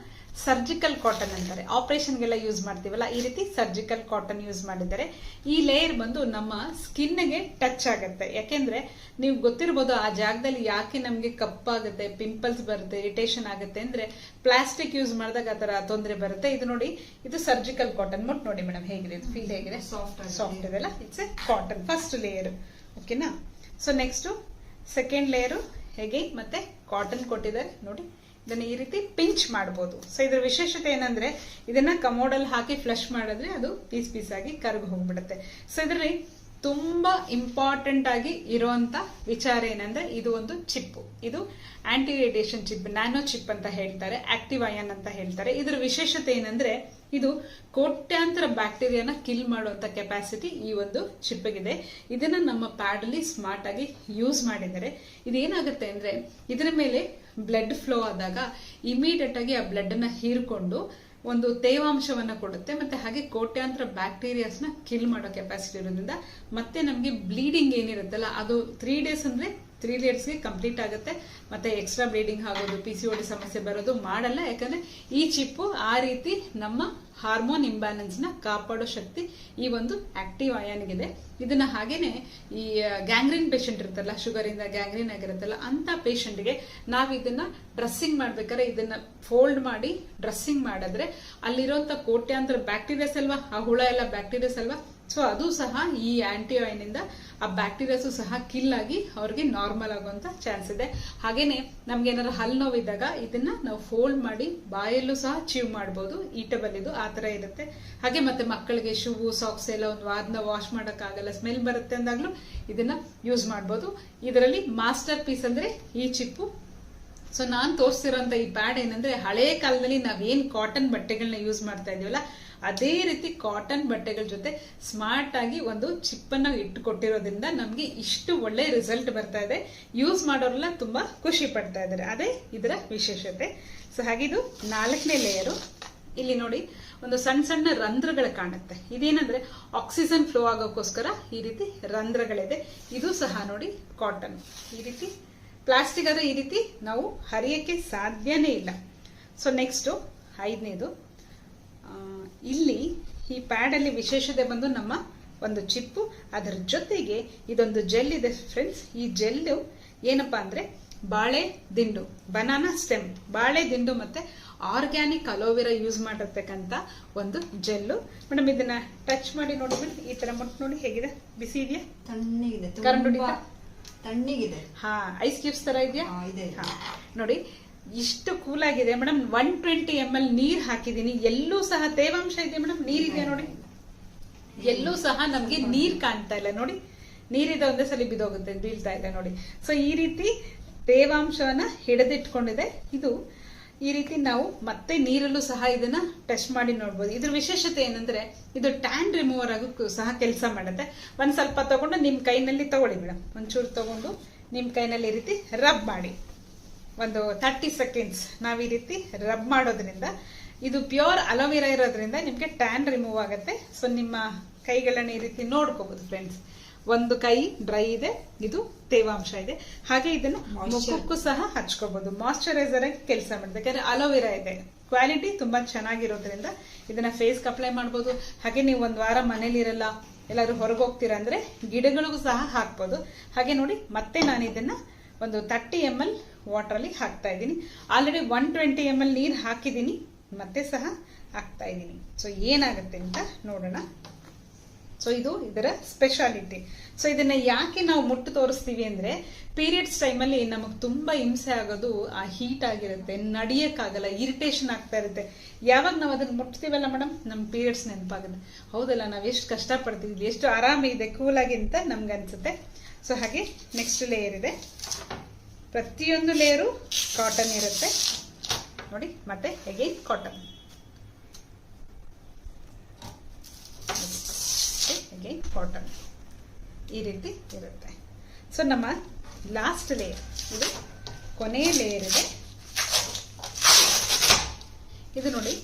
ಸರ್ಜಿಕಲ್ ಕಾಟನ್ ಅಂತಾರೆ, ಆಪರೇಷನ್ಗೆಲ್ಲ ಯೂಸ್ ಮಾಡ್ತೀವಲ್ಲ, ಈ ರೀತಿ ಸರ್ಜಿಕಲ್ ಕಾಟನ್ ಯೂಸ್ ಮಾಡಿದ್ದಾರೆ. ಈ ಲೇಯರ್ ಬಂದು ನಮ್ಮ ಸ್ಕಿನ್ಗೆ ಟಚ್ ಆಗುತ್ತೆ. ಯಾಕೆಂದ್ರೆ ನೀವು ಗೊತ್ತಿರ್ಬೋದು ಆ ಜಾಗದಲ್ಲಿ ಯಾಕೆ ನಮ್ಗೆ ಕಪ್ಪಾಗುತ್ತೆ, ಪಿಂಪಲ್ಸ್ ಬರುತ್ತೆ, ಇರಿಟೇಷನ್ ಆಗುತ್ತೆ ಅಂದ್ರೆ ಪ್ಲಾಸ್ಟಿಕ್ ಯೂಸ್ ಮಾಡಿದಾಗ ಆ ತರ ತೊಂದರೆ ಬರುತ್ತೆ. ಇದು ನೋಡಿ, ಇದು ಸರ್ಜಿಕಲ್ ಕಾಟನ್. ಮುಟ್ ನೋಡಿ ಮೇಡಮ್ ಹೇಗಿದೆ, ಫೀಲ್ ಹೇಗಿದೆ, ಸಾಫ್ಟ್ ಇದೆಲ್ಲ. It's A cotton first layer. ಓಕೆನಾ? ಸೊ ನೆಕ್ಸ್ಟ್ ಸೆಕೆಂಡ್ ಲೇಯರು ಹೇಗೆ ಮತ್ತೆ ಕಾಟನ್ ಕೊಟ್ಟಿದ್ದಾರೆ ನೋಡಿ. ಇದನ್ನ ಈ ರೀತಿ ಪಿಂಚ್ ಮಾಡಬಹುದು. ಸೊ ಇದ್ರ ವಿಶೇಷತೆ ಏನಂದ್ರೆ ಇದನ್ನ ಕಮೋಡಲ್ ಹಾಕಿ ಫ್ಲಶ್ ಮಾಡಿದ್ರೆ ಅದು ಪೀಸ್ ಪೀಸ್ ಆಗಿ ಕರಗಿ ಹೋಗ್ಬಿಡುತ್ತೆ. ಸೊ ಇದರಲ್ಲಿ ತುಂಬಾ ಇಂಪಾರ್ಟೆಂಟ್ ಆಗಿ ಇರುವಂತ ವಿಚಾರ ಏನಂದ್ರೆ ಇದು ಒಂದು ಚಿಪ್. ಇದು anti radiation chip, nano chip ಅಂತ ಹೇಳ್ತಾರೆ, ಆಕ್ಟಿವ್ ಅಯಾನ್ ಅಂತ ಹೇಳ್ತಾರೆ. ಇದರ ವಿಶೇಷತೆ ಏನಂದ್ರೆ ಇದು ಕೋಟ್ಯಾಂತರ ಬ್ಯಾಕ್ಟೀರಿಯಾನ ಕಿಲ್ ಮಾಡುವಂತ ಕೆಪಾಸಿಟಿ ಈ ಒಂದು ಚಿಪ್ಗಿದೆ. ಇದನ್ನ ನಮ್ಮ ಪ್ಯಾಡ್ ಅಲ್ಲಿ ಸ್ಮಾರ್ಟ್ ಆಗಿ ಯೂಸ್ ಮಾಡಿದ್ದಾರೆ. ಇದೇನಾಗುತ್ತೆ ಅಂದ್ರೆ ಇದರ ಮೇಲೆ ಬ್ಲಡ್ ಫ್ಲೋ ಆದಾಗ ಇಮಿಡಿಯೇಟ್ ಆಗಿ ಆ ಬ್ಲಡ್ ಅನ್ನ ಹೀರ್ಕೊಂಡು ಒಂದು ತೇವಾಂಶವನ್ನ ಕೊಡುತ್ತೆ. ಮತ್ತೆ ಹಾಗೆ ಕೋಟ್ಯಾಂತರ ಬ್ಯಾಕ್ಟೀರಿಯಾಸ್ ನ ಕಿಲ್ ಮಾಡೋ ಕೆಪಾಸಿಟಿ ಇರೋದ್ರಿಂದ ಮತ್ತೆ ನಮ್ಗೆ ಬ್ಲೀಡಿಂಗ್ ಏನಿರುತ್ತಲ್ಲ ಅದು 3 days ಅಂದ್ರೆ 3 daysಗೆ ಕಂಪ್ಲೀಟ್ ಆಗುತ್ತೆ. ಮತ್ತೆ ಎಕ್ಸ್ಟ್ರಾ ಬ್ಲೀಡಿಂಗ್ ಆಗೋದು, PCOD ಸಮಸ್ಯೆ ಬರೋದು ಮಾಡಲ್ಲ. ಯಾಕಂದ್ರೆ ಈ ಚಿಪ್ಪು ಆ ರೀತಿ ನಮ್ಮ ಹಾರ್ಮೋನ್ ಇಂಬ್ಯಾಲೆನ್ಸ್ ನ ಕಾಪಾಡೋ ಶಕ್ತಿ ಈ ಒಂದು ಆಕ್ಟಿವ್ ಅಯಾನ್ಗಿದೆ. ಇದನ್ನ ಹಾಗೇನೆ ಈ ಗ್ಯಾಂಗ್ರೀನ್ ಪೇಷಂಟ್ ಇರುತ್ತಲ್ಲ, ಶುಗರ್ ಇಂದ ಗ್ಯಾಂಗ್ರೀನ್ ಆಗಿರುತ್ತಲ್ಲ, ಅಂತ ಪೇಷಂಟ್ಗೆ ನಾವ್ ಇದನ್ನ ಡ್ರೆಸ್ಸಿಂಗ್ ಮಾಡ್ಬೇಕಾದ್ರೆ ಇದನ್ನ ಫೋಲ್ಡ್ ಮಾಡಿ ಡ್ರೆಸ್ಸಿಂಗ್ ಮಾಡಿದ್ರೆ ಅಲ್ಲಿರುವಂತ ಕೋಟ್ಯಾಂತರ ಬ್ಯಾಕ್ಟೀರಿಯಾಸ್ ಅಲ್ವಾ, ಆ ಹುಳ ಎಲ್ಲ ಬ್ಯಾಕ್ಟೀರಿಯಾಸ್ ಅಲ್ವಾ, ಸೊ ಅದು ಸಹ ಈ ಆಂಟಿ ಆಯಿಲ್ ಇಂದ ಆ ಬ್ಯಾಕ್ಟೀರಿಯಾಸ್ ಸಹ ಕಿಲ್ ಆಗಿ ಅವ್ರಿಗೆ ನಾರ್ಮಲ್ ಆಗುವಂತ ಚಾನ್ಸ್ ಇದೆ. ಹಾಗೇನೆ ನಮ್ಗೆ ಏನಾದ್ರು ಹಲ್ಲು ನೋವಿದ್ದಾಗ ಇದನ್ನ ನಾವು ಫೋಲ್ಡ್ ಮಾಡಿ ಬಾಯಲ್ಲೂ ಸಹ ಚೀವ್ ಮಾಡಬಹುದು. ಈಟಬಲ್ ಇದು ಆ ತರ ಇರುತ್ತೆ. ಹಾಗೆ ಮತ್ತೆ ಮಕ್ಕಳಿಗೆ ಶೂ ಸಾಕ್ಸ್ ಎಲ್ಲ ಒಂದು ವಾರನ ವಾಶ್ ಮಾಡಕ್ ಆಗಲ್ಲ, ಸ್ಮೆಲ್ ಬರುತ್ತೆ ಅಂದಾಗ್ಲೂ ಇದನ್ನ ಯೂಸ್ ಮಾಡಬಹುದು. ಇದರಲ್ಲಿ ಮಾಸ್ಟರ್ ಪೀಸ್ ಅಂದ್ರೆ ಈ ಚಿಪ್ಪು. ಸೊ ನಾನ್ ತೋರಿಸ್ತಿರೋಂತ ಈ ಪ್ಯಾಡ್ ಏನಂದ್ರೆ ಹಳೆ ಕಾಲದಲ್ಲಿ ನಾವೇನ್ ಕಾಟನ್ ಬಟ್ಟೆಗಳನ್ನ ಯೂಸ್ ಮಾಡ್ತಾ ಇದೀವಲ್ಲ ಅದೇ ರೀತಿ ಕಾಟನ್ ಬಟ್ಟೆಗಳ ಜೊತೆ ಸ್ಮಾರ್ಟ್ ಆಗಿ ಒಂದು ಚಿಪ್ಪನ್ನ ಇಟ್ಟು ಕೊಟ್ಟಿರೋದ್ರಿಂದ ನಮ್ಗೆ ಇಷ್ಟು ಒಳ್ಳೆ ರಿಸಲ್ಟ್ ಬರ್ತಾ ಇದೆ. ಯೂಸ್ ಮಾಡೋರೆಲ್ಲ ತುಂಬಾ ಖುಷಿ ಪಡ್ತಾ ಇದ್ದಾರೆ. ಅದೇ ಇದರ ವಿಶೇಷತೆ. ಸೊ ಹಾಗಿದು 4ನೇ ಲೇಯರು. ಇಲ್ಲಿ ನೋಡಿ ಒಂದು ಸಣ್ಣ ಸಣ್ಣ ರಂಧ್ರಗಳು ಕಾಣುತ್ತೆ. ಇದೇನಂದ್ರೆ ಆಕ್ಸಿಜನ್ ಫ್ಲೋ ಆಗೋಕ್ಕೋಸ್ಕರ ಈ ರೀತಿ ರಂಧ್ರಗಳಿದೆ. ಇದು ಸಹ ನೋಡಿ ಕಾಟನ್. ಈ ರೀತಿ ಪ್ಲಾಸ್ಟಿಕ್ ಆದ್ರೆ ಈ ರೀತಿ ನಾವು ಹರಿಯಕ್ಕೆ ಸಾಧ್ಯನೇ ಇಲ್ಲ. ಸೊ ನೆಕ್ಸ್ಟ್ 5ನೇದು, ಇಲ್ಲಿ ಈ ಪ್ಯಾಡ್ ಅಲ್ಲಿ ವಿಶೇಷತೆ ಬಂದು ನಮ್ಮ ಒಂದು ಚಿಪ್ಪು, ಅದರ ಜೊತೆಗೆ ಇದೊಂದು ಜೆಲ್ ಇದೆ ಫ್ರೆಂಡ್ಸ್. ಈ ಜೆಲ್ಲು ಏನಪ್ಪಾ ಅಂದ್ರೆ ಬಾಳೆ ದಿಂಡು, ಬನಾನಾ ಸ್ಟೆಮ್, ಬಾಳೆ ದಿಂಡು ಮತ್ತೆ ಆರ್ಗ್ಯಾನಿಕ್ ಅಲೋವೆರಾ ಯೂಸ್ ಮಾಡಿರ್ತಕ್ಕಂಥ ಒಂದು ಜೆಲ್ಲು. ಮೇಡಮ್ ಇದನ್ನ ಟಚ್ ಮಾಡಿ ನೋಡಿ ಮೇಡಮ್, ಈ ತರ ಮುಟ್ಟು ನೋಡಿ ಹೇಗಿದೆ, ಬಿಸಿ ಇದೆಯಾ, ತಣ್ಣಗಿದೆ, ಕರೆಂಟ್ ಹೊಡಿತಾ, ತಣ್ಣಗಿದೆ. ಹಾ ಐಸ್ ಕ್ಯೂಬ್ಸ್ ತರ ಇದೆಯಾ, ಇದೆ. ನೋಡಿ ಇಷ್ಟು ಕೂಲ್ ಆಗಿದೆ ಮೇಡಮ್. 120 ml ನೀರ್ ಹಾಕಿದೀನಿ. ಎಲ್ಲೂ ಸಹ ತೇವಾಂಶ ಇದೆ ಮೇಡಮ್, ನೀರಿದೆ ನೋಡಿ, ಎಲ್ಲೂ ಸಹ ನಮ್ಗೆ ನೀರ್ ಕಾಣ್ತಾ ಇಲ್ಲ ನೋಡಿ, ನೀರಿದೆ ಒಂದೇ ಸಲ ಬಿದ್ದೋಗುತ್ತೆ, ಬೀಳ್ತಾ ಇದೆ ನೋಡಿ. ಸೊ ಈ ರೀತಿ ತೇವಾಂಶವನ್ನ ಹಿಡಿದಿಟ್ಕೊಂಡಿದೆ. ಇದು ಈ ರೀತಿ ನಾವು ಮತ್ತೆ ನೀರಲ್ಲೂ ಸಹ ಇದನ್ನ ಟೆಸ್ಟ್ ಮಾಡಿ ನೋಡ್ಬೋದು. ಇದ್ರ ವಿಶೇಷತೆ ಏನಂದ್ರೆ ಇದು ಟ್ಯಾನ್ ರಿಮೂವರ್ ಆಗಕ್ಕೂ ಸಹ ಕೆಲಸ ಮಾಡುತ್ತೆ. ಒಂದ್ ಸ್ವಲ್ಪ ತಗೊಂಡು ನಿಮ್ ಕೈನಲ್ಲಿ ತಗೊಳ್ಳಿ ಮೇಡಮ್, ಒಂಚೂರು ತಗೊಂಡು ನಿಮ್ ಕೈನಲ್ಲಿ ಈ ರೀತಿ ರಬ್ ಮಾಡಿ ಒಂದು 30 ಸೆಕೆಂಡ್ಸ್ ನಾವ್ ಈ ರೀತಿ ರಬ್ ಮಾಡೋದ್ರಿಂದ, ಇದು ಪ್ಯೂರ್ ಅಲೋವೆರಾ ಇರೋದ್ರಿಂದ ನಿಮ್ಗೆ ಟ್ಯಾನ್ ರಿಮೂವ್ ಆಗುತ್ತೆ. ಸೊ ನಿಮ್ಮ ಕೈಗಳನ್ನ ಈ ರೀತಿ ನೋಡ್ಕೋಬಹುದು ಫ್ರೆಂಡ್ಸ್. ಒಂದು ಕೈ ಡ್ರೈ ಇದೆ, ಇದು ತೇವಾಂಶ ಇದೆ. ಹಾಗೆ ಇದನ್ನು ಮುಖಕ್ಕೂ ಸಹ ಹಚ್ಕೋಬಹುದು, ಮಾಯಿಶ್ಚರೈಸರ್ ಆಗಿ ಕೆಲಸ ಮಾಡುತ್ತೆ. ಯಾಕಂದ್ರೆ ಅಲೋವೆರಾ ಇದೆ, ಕ್ವಾಲಿಟಿ ತುಂಬಾ ಚೆನ್ನಾಗಿರೋದ್ರಿಂದ ಇದನ್ನ ಫೇಸ್ ಅಪ್ಲೈ ಮಾಡಬಹುದು. ಹಾಗೆ ನೀವು ಒಂದ್ ವಾರ ಮನೇಲಿ ಇರಲ್ಲ, ಎಲ್ಲಾದ್ರೂ ಹೊರಗೆ ಹೋಗ್ತೀರಾ ಅಂದ್ರೆ ಗಿಡಗಳಿಗೂ ಸಹ ಹಾಕ್ಬೋದು. ಹಾಗೆ ನೋಡಿ ಮತ್ತೆ ನಾನು ಇದನ್ನ ಒಂದು 30 ml ವಾಟರ್ ಅಲ್ಲಿ ಹಾಕ್ತಾ ಇದ್ದೀನಿ. ಆಲ್ರೆಡಿ 120 ml ನೀರ್ ಹಾಕಿದೀನಿ, ಮತ್ತೆ ಸಹ ಹಾಕ್ತಾ ಇದ್ದೀನಿ. ಸೊ ಏನಾಗುತ್ತೆ ಅಂತ ನೋಡೋಣ. ಸೊ ಇದು ಇದರ ಸ್ಪೆಷಾಲಿಟಿ. ಸೊ ಇದನ್ನ ಯಾಕೆ ನಾವು ಮುಟ್ಟು ತೋರಿಸ್ತೀವಿ ಅಂದ್ರೆ, ಪೀರಿಯಡ್ಸ್ ಟೈಮಲ್ಲಿ ನಮಗ್ ತುಂಬಾ ಹಿಂಸೆ ಆಗೋದು ಆ ಹೀಟ್ ಆಗಿರುತ್ತೆ, ನಡಿಯಕ್ಕಾಗಲ್ಲ, ಇರಿಟೇಷನ್ ಆಗ್ತಾ ಇರುತ್ತೆ. ಯಾವಾಗ ನಾವು ಅದನ್ನ ಮುಟ್ತೀವಲ್ಲ ಮೇಡಮ್, ನಮ್ ಪೀರಿಯಡ್ಸ್ ನೆನಪಾಗುತ್ತೆ. ಹೌದಲ್ಲ, ನಾವ್ ಎಷ್ಟು ಕಷ್ಟ ಪಡ್ತಿದ್ವಿ, ಎಷ್ಟು ಆರಾಮಿದೆ, ಕೂಲ್ ಆಗಿ ಅಂತ ನಮ್ಗೆ ಅನ್ಸುತ್ತೆ. ಸೊ ಹಾಗೆ ನೆಕ್ಸ್ಟ್ ಲೇಯರ್ ಇದೆ. ಪ್ರತಿಯೊಂದು ಲೇಯರು ಕಾಟನ್ ಇರುತ್ತೆ ನೋಡಿ, ಮತ್ತೆ ಅಗೈನ್ ಕಾಟನ್, ಅಗೈನ್ ಕಾಟನ್, ಈ ರೀತಿ ಇರುತ್ತೆ. ಸೊ ನಮ್ಮ ಲಾಸ್ಟ್ ಲೇಯರ್, ಇದು ಕೊನೆಯ ಲೇಯರ್ ಇದೆ. ಇದು ನೋಡಿ,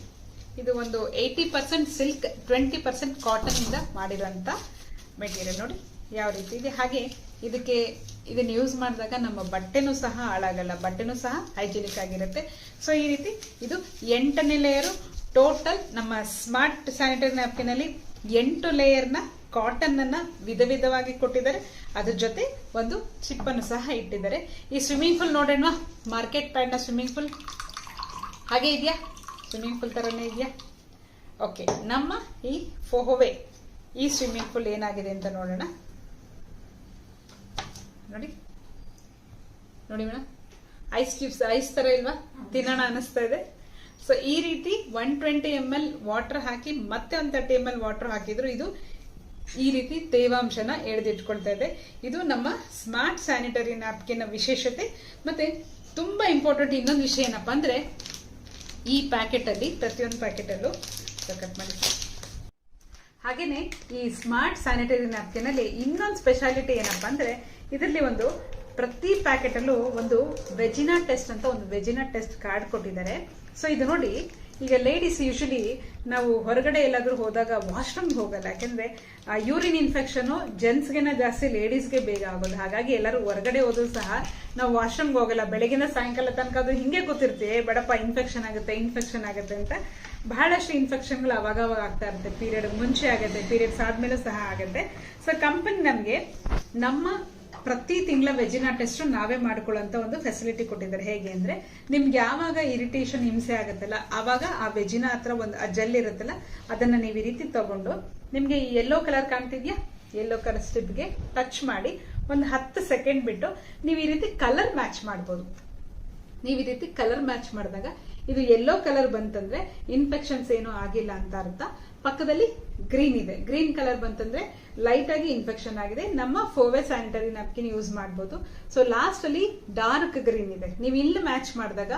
ಇದು ಒಂದು 80% ಸಿಲ್ಕ್, 20% ಕಾಟನ್ ಇಂದ ಮಾಡಿರುವಂತ ಮೆಟೀರಿಯಲ್. ನೋಡಿ ಯಾವ ರೀತಿ ಇದೆ. ಹಾಗೆ ಇದನ್ನ ಯೂಸ್ ಮಾಡಿದಾಗ ನಮ್ಮ ಬಟ್ಟೆನೂ ಸಹ ಹಾಳಾಗಲ್ಲ, ಬಟ್ಟೆನೂ ಸಹ ಹೈಜಿನಿಕ್ ಆಗಿರುತ್ತೆ. ಸೊ ಈ ರೀತಿ ಇದು 8ನೇ ಲೇಯರು. ಟೋಟಲ್ ನಮ್ಮ ಸ್ಮಾರ್ಟ್ ಸ್ಯಾನಿಟರಿ ನ್ಯಾಪ್ಕಿನ್ ಅಲ್ಲಿ 8 ಲೇಯರ್ನ ಕಾಟನ್ ಅನ್ನ ವಿಧ ವಿಧವಾಗಿ ಕೊಟ್ಟಿದ್ದಾರೆ. ಅದ್ರ ಜೊತೆ ಒಂದು ಚಿಪ್ ಅನ್ನು ಸಹ ಇಟ್ಟಿದ್ದಾರೆ. ಈ ಸ್ವಿಮ್ಮಿಂಗ್ ಪೂಲ್ ನೋಡೋಣ, ಮಾರ್ಕೆಟ್ ಪ್ಯಾಡ್ ನ ಸ್ವಿಮ್ಮಿಂಗ್ ಪೂಲ್ ಹಾಗೆ ಇದೆಯಾ, ಸ್ವಿಮ್ಮಿಂಗ್ ಪೂಲ್ ತರನೇ ಇದೆಯಾ? ಓಕೆ, ನಮ್ಮ ಈ ಫೋಹೋವೆ ಈ ಸ್ವಿಮ್ಮಿಂಗ್ ಪೂಲ್ ಏನಾಗಿದೆ ಅಂತ ನೋಡೋಣ. ನೋಡಿ ನೋಡಿ ಮೇಡಮ್, ಐಸ್ ಕ್ಯೂಬ್ಸ್ ಐಸ್ ತರ ಇಲ್ವಾ, ತಿನ್ನೋಣ ಅನಿಸ್ತಾ ಇದೆ. ಸೊ ಈ ರೀತಿ 120 ml ವಾಟರ್ ಹಾಕಿ ಮತ್ತೆ ಒಂದು 30 ml ವಾಟರ್ ಹಾಕಿದ್ರು ಇದು ಈ ರೀತಿ ತೇವಾಂಶನ ಎಳೆದಿಟ್ಕೊಳ್ತಾ ಇದೆ. ಇದು ನಮ್ಮ ಸ್ಮಾರ್ಟ್ ಸ್ಯಾನಿಟರಿ ನ್ಯಾಪ್ಕಿನ್ ವಿಶೇಷತೆ. ಮತ್ತೆ ತುಂಬಾ ಇಂಪಾರ್ಟೆಂಟ್ ಇನ್ನೊಂದು ವಿಷಯ ಏನಪ್ಪಾ ಅಂದ್ರೆ, ಈ ಪ್ಯಾಕೆಟ್ ಅಲ್ಲಿ ಪ್ರತಿಯೊಂದು ಪ್ಯಾಕೆಟ್ ಅಲ್ಲೂ ಕಟ್ ಮಾಡಿ. ಹಾಗೇನೆ ಈ ಸ್ಮಾರ್ಟ್ ಸ್ಯಾನಿಟರಿ ನ್ಯಾಪ್ಕಿನ್ ಅಲ್ಲಿ ಇನ್ನೊಂದು ಸ್ಪೆಷಾಲಿಟಿ ಏನಪ್ಪಾ ಅಂದ್ರೆ, ಇದರಲ್ಲಿ ಒಂದು ಪ್ರತಿ ಪ್ಯಾಕೆಟ್ ಅಲ್ಲೂ ಒಂದು ವೆಜಿನಾ ಟೆಸ್ಟ್ ಅಂತ ಒಂದು ವೆಜಿನಾ ಟೆಸ್ಟ್ ಕಾರ್ಡ್ ಕೊಟ್ಟಿದ್ದಾರೆ. ಸೊ ಇದು ನೋಡಿ, ಈಗ ಲೇಡೀಸ್ ಯೂಶಲಿ ನಾವು ಹೊರಗಡೆ ಎಲ್ಲಾದ್ರೂ ಹೋದಾಗ ವಾಶ್ರೂಮ್ ಹೋಗಲ್ಲ, ಯಾಕಂದ್ರೆ ಯೂರಿನ್ ಇನ್ಫೆಕ್ಷನ್ ಜೆಂಟ್ಸ್ಗೆನ ಜಾಸ್ತಿ, ಲೇಡೀಸ್ಗೆ ಬೇಗ ಆಗೋದು. ಹಾಗಾಗಿ ಎಲ್ಲರೂ ಹೊರಗಡೆ ಹೋದ್ರು ಸಹ ನಾವು ವಾಶ್ರೂಮ್ಗೆ ಹೋಗಲ್ಲ, ಬೆಳಗಿನ ಸಾಯಂಕಾಲ ತನಕ ಅದು ಹಿಂಗೆ ಕೂತಿರ್ತೀವಿ, ಬೇಡಪ್ಪ ಇನ್ಫೆಕ್ಷನ್ ಆಗುತ್ತೆ ಅಂತ. ಬಹಳಷ್ಟು ಇನ್ಫೆಕ್ಷನ್ಗಳು ಅವಾಗ ಆಗ್ತಾ ಇರುತ್ತೆ. ಪೀರಿಯಡ್ ಮುಂಚೆ ಆಗುತ್ತೆ, ಪೀರಿಯಡ್ಸ್ ಆದ್ಮೇಲೆ ಸಹ ಆಗುತ್ತೆ. ಸೊ ಕಂಪನಿ ನಮ್ಗೆ ನಮ್ಮ ಪ್ರತಿ ತಿಂಗಳ ವೆಜಿನಾ ಟೆಸ್ಟ್ ನಾವೇ ಮಾಡ್ಕೊಳ್ಳೋಂತ ಒಂದು ಫೆಸಿಲಿಟಿ ಕೊಟ್ಟಿದ್ದಾರೆ. ಹೇಗೆ ಅಂದ್ರೆ, ನಿಮ್ಗೆ ಯಾವಾಗ ಇರಿಟೇಷನ್ ಹಿಂಸೆ ಆಗುತ್ತಲ್ಲ, ಆವಾಗ ಆ ವೆಜಿನಾ ಹತ್ರ ಒಂದು ಜೆಲ್ ಇರುತ್ತಲ್ಲ, ಅದನ್ನ ನೀವು ಈ ರೀತಿ ತಗೊಂಡು, ನಿಮ್ಗೆ ಈ ಯೆಲ್ಲೋ ಕಲರ್ ಕಾಣ್ತಿದ್ಯಾ, ಯೆಲ್ಲೋ ಕಲರ್ ಸ್ಟಿಪ್ಗೆ ಟಚ್ ಮಾಡಿ ಒಂದು 10 ಸೆಕೆಂಡ್ ಬಿಟ್ಟು ನೀವು ಈ ರೀತಿ ಕಲರ್ ಮ್ಯಾಚ್ ಮಾಡ್ಬೋದು. ನೀವು ಈ ರೀತಿ ಕಲರ್ ಮ್ಯಾಚ್ ಮಾಡಿದಾಗ ಇದು ಯೆಲ್ಲೋ ಕಲರ್ ಬಂತಂದ್ರೆ ಇನ್ಫೆಕ್ಷನ್ಸ್ ಏನೂ ಆಗಿಲ್ಲ ಅಂತ ಅರ್ಥ. ಪಕ್ಕದಲ್ಲಿ ಗ್ರೀನ್ ಇದೆ. ಗ್ರೀನ್ ಕಲರ್ ಬಂತಂದ್ರೆ ಲೈಟ್ ಆಗಿ ಇನ್ಫೆಕ್ಷನ್ ಆಗಿದೆ, ನಮ್ಮ ಫೋವೆ ಸ್ಯಾನಿಟರಿ ನ್ಯಾಪ್ಕಿನ್ ಯೂಸ್ ಮಾಡಬಹುದು. ಸೊ ಲಾಸ್ಟ್ ಅಲ್ಲಿ ಡಾರ್ಕ್ ಗ್ರೀನ್ ಇದೆ. ನೀವು ಇಲ್ಲಿ ಮ್ಯಾಚ್ ಮಾಡಿದಾಗ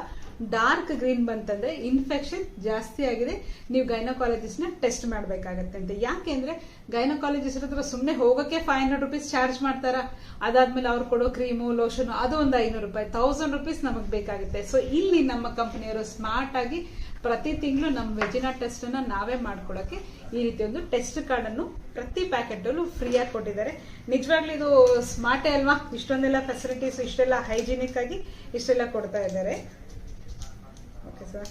ಡಾರ್ಕ್ ಗ್ರೀನ್ ಬಂತಂದ್ರೆ ಇನ್ಫೆಕ್ಷನ್ ಜಾಸ್ತಿ ಆಗಿದೆ, ನೀವು ಗೈನಕಾಲಜಿಸ್ಟ್ ನ ಟೆಸ್ಟ್ ಮಾಡಬೇಕಾಗತ್ತೆ ಅಂತ. ಯಾಕೆಂದ್ರೆ ಗೈನಕಾಲಜಿಸ್ಟ್ ಹತ್ರ ಸುಮ್ಮನೆ ಹೋಗಕ್ಕೆ 500 ರೂಪೀಸ್ ಚಾರ್ಜ್ ಮಾಡ್ತಾರ, ಅದಾದ್ಮೇಲೆ ಅವ್ರು ಕೊಡೋ ಕ್ರೀಮು ಲೋಷನ್ ಅದು ಒಂದು 500 ರೂಪಾಯಿ, 1000 ರೂಪೀಸ್ ನಮಗ್ ಬೇಕಾಗುತ್ತೆ. ಸೊ ಇಲ್ಲಿ ನಮ್ಮ ಕಂಪನಿಯವರು ಸ್ಮಾರ್ಟ್ ಆಗಿ ಪ್ರತಿ ತಿಂಗಳು ನಮ್ಮ ವೆಜಿನಾ ಟೆಸ್ಟ್ ಅನ್ನ ನಾವೇ ಮಾಡ್ಕೊಳಕ್ಕೆ ಈ ರೀತಿ ಒಂದು ಟೆಸ್ಟ್ ಕಾರ್ಡ್ ಅನ್ನು ಪ್ರತಿ ಪ್ಯಾಕೆಟ್ ಅಲ್ಲೂ ಫ್ರೀ ಆಗಿ ಕೊಟ್ಟಿದ್ದಾರೆ. ನಿಜವಾಗ್ಲೂ ಇದು ಸ್ಮಾರ್ಟೇ ಅಲ್ವಾ? ಇಷ್ಟೊಂದೆಲ್ಲ ಫೆಸಿಲಿಟೀಸ್, ಇಷ್ಟೆಲ್ಲ ಹೈಜಿನಿಕ್ ಆಗಿ ಇಷ್ಟೆಲ್ಲ ಕೊಡ್ತಾ ಇದ್ದಾರೆ. ಓಕೆ ಸರ್,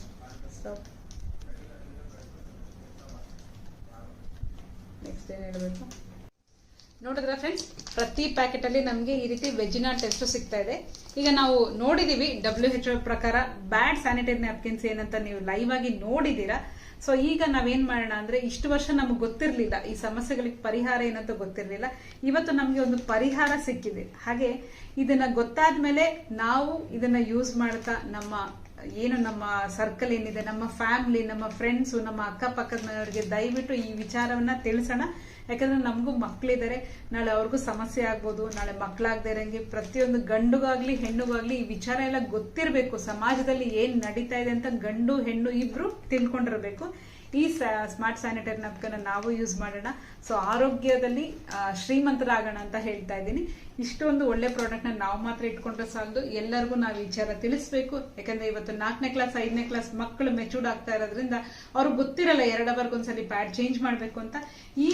ನೆಕ್ಸ್ಟ್ ಏನ್ ಹೇಳಬೇಕು ನೋಡಿದ್ರ ಫ್ರೆಂಡ್ಸ್, ಪ್ರತಿ ಪ್ಯಾಕೆಟ್ ಅಲ್ಲಿ ನಮಗೆ ಈ ರೀತಿ ವೆಜಿನಾ ಟೆಸ್ಟ್ ಸಿಗ್ತಾ ಇದೆ. ಈಗ ನಾವು ನೋಡಿದೀವಿ WHO ಪ್ರಕಾರ ಬ್ಯಾಡ್ ಸ್ಯಾನಿಟರಿ ನ್ಯಾಪ್ಕಿನ್ಸ್ ಏನಂತ ನೀವು ಲೈವ್ ಆಗಿ ನೋಡಿದೀರಾ. ಸೊ ಈಗ ನಾವೇನ್ ಮಾಡೋಣ ಅಂದ್ರೆ, ಇಷ್ಟು ವರ್ಷ ನಮ್ಗೆ ಗೊತ್ತಿರ್ಲಿಲ್ಲ, ಈ ಸಮಸ್ಯೆಗಳಿಗೆ ಪರಿಹಾರ ಏನಂತ ಗೊತ್ತಿರ್ಲಿಲ್ಲ. ಇವತ್ತು ನಮ್ಗೆ ಒಂದು ಪರಿಹಾರ ಸಿಕ್ಕಿದೆ. ಹಾಗೆ ಇದನ್ನ ಗೊತ್ತಾದ್ಮೇಲೆ ನಾವು ಇದನ್ನ ಯೂಸ್ ಮಾಡ್ತಾ ನಮ್ಮ ಸರ್ಕಲ್ ಏನಿದೆ, ನಮ್ಮ ಫ್ಯಾಮಿಲಿ, ನಮ್ಮ ಫ್ರೆಂಡ್ಸ್, ನಮ್ಮ ಅಕ್ಕಪಕ್ಕದ ಮನೆಯವರಿಗೆ ದಯವಿಟ್ಟು ಈ ವಿಚಾರವನ್ನ ತಿಳಿಸೋಣ. ಯಾಕಂದ್ರೆ ನಮಗೂ ಮಕ್ಕಳಿದ್ದಾರೆ, ನಾಳೆ ಅವ್ರಿಗೂ ಸಮಸ್ಯೆ ಆಗ್ಬೋದು, ನಾಳೆ ಮಕ್ಕಳಾಗದೇ ಇರಂಗೆ ಪ್ರತಿಯೊಂದು ಗಂಡುಗಾಗ್ಲಿ ಹೆಣ್ಣುಗಾಗ್ಲಿ ಈ ವಿಚಾರ ಎಲ್ಲ ಗೊತ್ತಿರಬೇಕು. ಸಮಾಜದಲ್ಲಿ ಏನ್ ನಡೀತಾ ಇದೆ ಅಂತ ಗಂಡು ಹೆಣ್ಣು ಇಬ್ರು ತಿಳ್ಕೊಂಡಿರ್ಬೇಕು. ಈ ಸ್ಮಾರ್ಟ್ ಸ್ಯಾನಿಟರಿ ನ್ಯಾಪ್ಕಿನ್ ನಾವು ಯೂಸ್ ಮಾಡೋಣ. ಸೊ ಆರೋಗ್ಯದಲ್ಲಿ ಶ್ರೀಮಂತರಾಗೋಣ ಅಂತ ಹೇಳ್ತಾ ಇದ್ದೀನಿ. ಇಷ್ಟೊಂದು ಒಳ್ಳೆ ಪ್ರಾಡಕ್ಟ್ ನ ನಾವು ಮಾತ್ರ ಇಟ್ಕೊಂಡ್ರೆ ಸಾಲದು, ಎಲ್ಲರಿಗೂ ನಾವು ವಿಚಾರ ತಿಳಿಸ್ಬೇಕು. ಯಾಕಂದ್ರೆ ಇವತ್ತು 4ನೇ ಕ್ಲಾಸ್ 5ನೇ ಕ್ಲಾಸ್ ಮಕ್ಕಳು ಮೆಚೂರ್ಡ್ ಆಗ್ತಾ ಇರೋದ್ರಿಂದ ಅವ್ರಿಗೆ ಗೊತ್ತಿರಲ್ಲ 2 ಅವರ್ಗೆ ಒಂದ್ಸಲಿ ಪ್ಯಾಡ್ ಚೇಂಜ್ ಮಾಡ್ಬೇಕು ಅಂತ. ಈ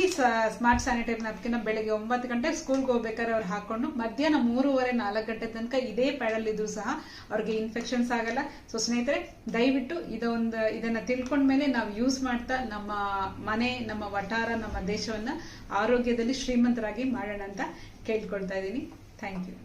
ಸ್ಮಾರ್ಟ್ ಸ್ಯಾನಿಟರಿ ನ್ಯಾಪ್ಕಿನ್ ಬೆಳಗ್ಗೆ 9 ಗಂಟೆಗೆ ಸ್ಕೂಲ್ಗೆ ಹೋಗ್ಬೇಕಾದ್ರೆ ಅವ್ರು ಹಾಕೊಂಡು ಮಧ್ಯಾಹ್ನ 3:30-4 ಗಂಟೆ ತನಕ ಇದೇ ಪ್ಯಾಡ್ ಅಲ್ಲಿ ಇದ್ರು ಸಹ ಅವ್ರಿಗೆ ಇನ್ಫೆಕ್ಷನ್ಸ್ ಆಗಲ್ಲ. ಸೊ ಸ್ನೇಹಿತರೆ, ದಯವಿಟ್ಟು ಇದನ್ನ ತಿಳ್ಕೊಂಡ್ಮೇಲೆ ನಾವು ಯೂಸ್ ಮಾಡ್ತಾ ನಮ್ಮ ಮನೆ, ನಮ್ಮ ವಟಾರ, ನಮ್ಮ ದೇಶವನ್ನ ಆರೋಗ್ಯದಲ್ಲಿ ಶ್ರೀಮಂತರಾಗಿ ಮಾಡೋಣ ಅಂತ ಕೇಳ್ಕೊಳ್ತಾ ಇದ್ದೀನಿ. Thank you.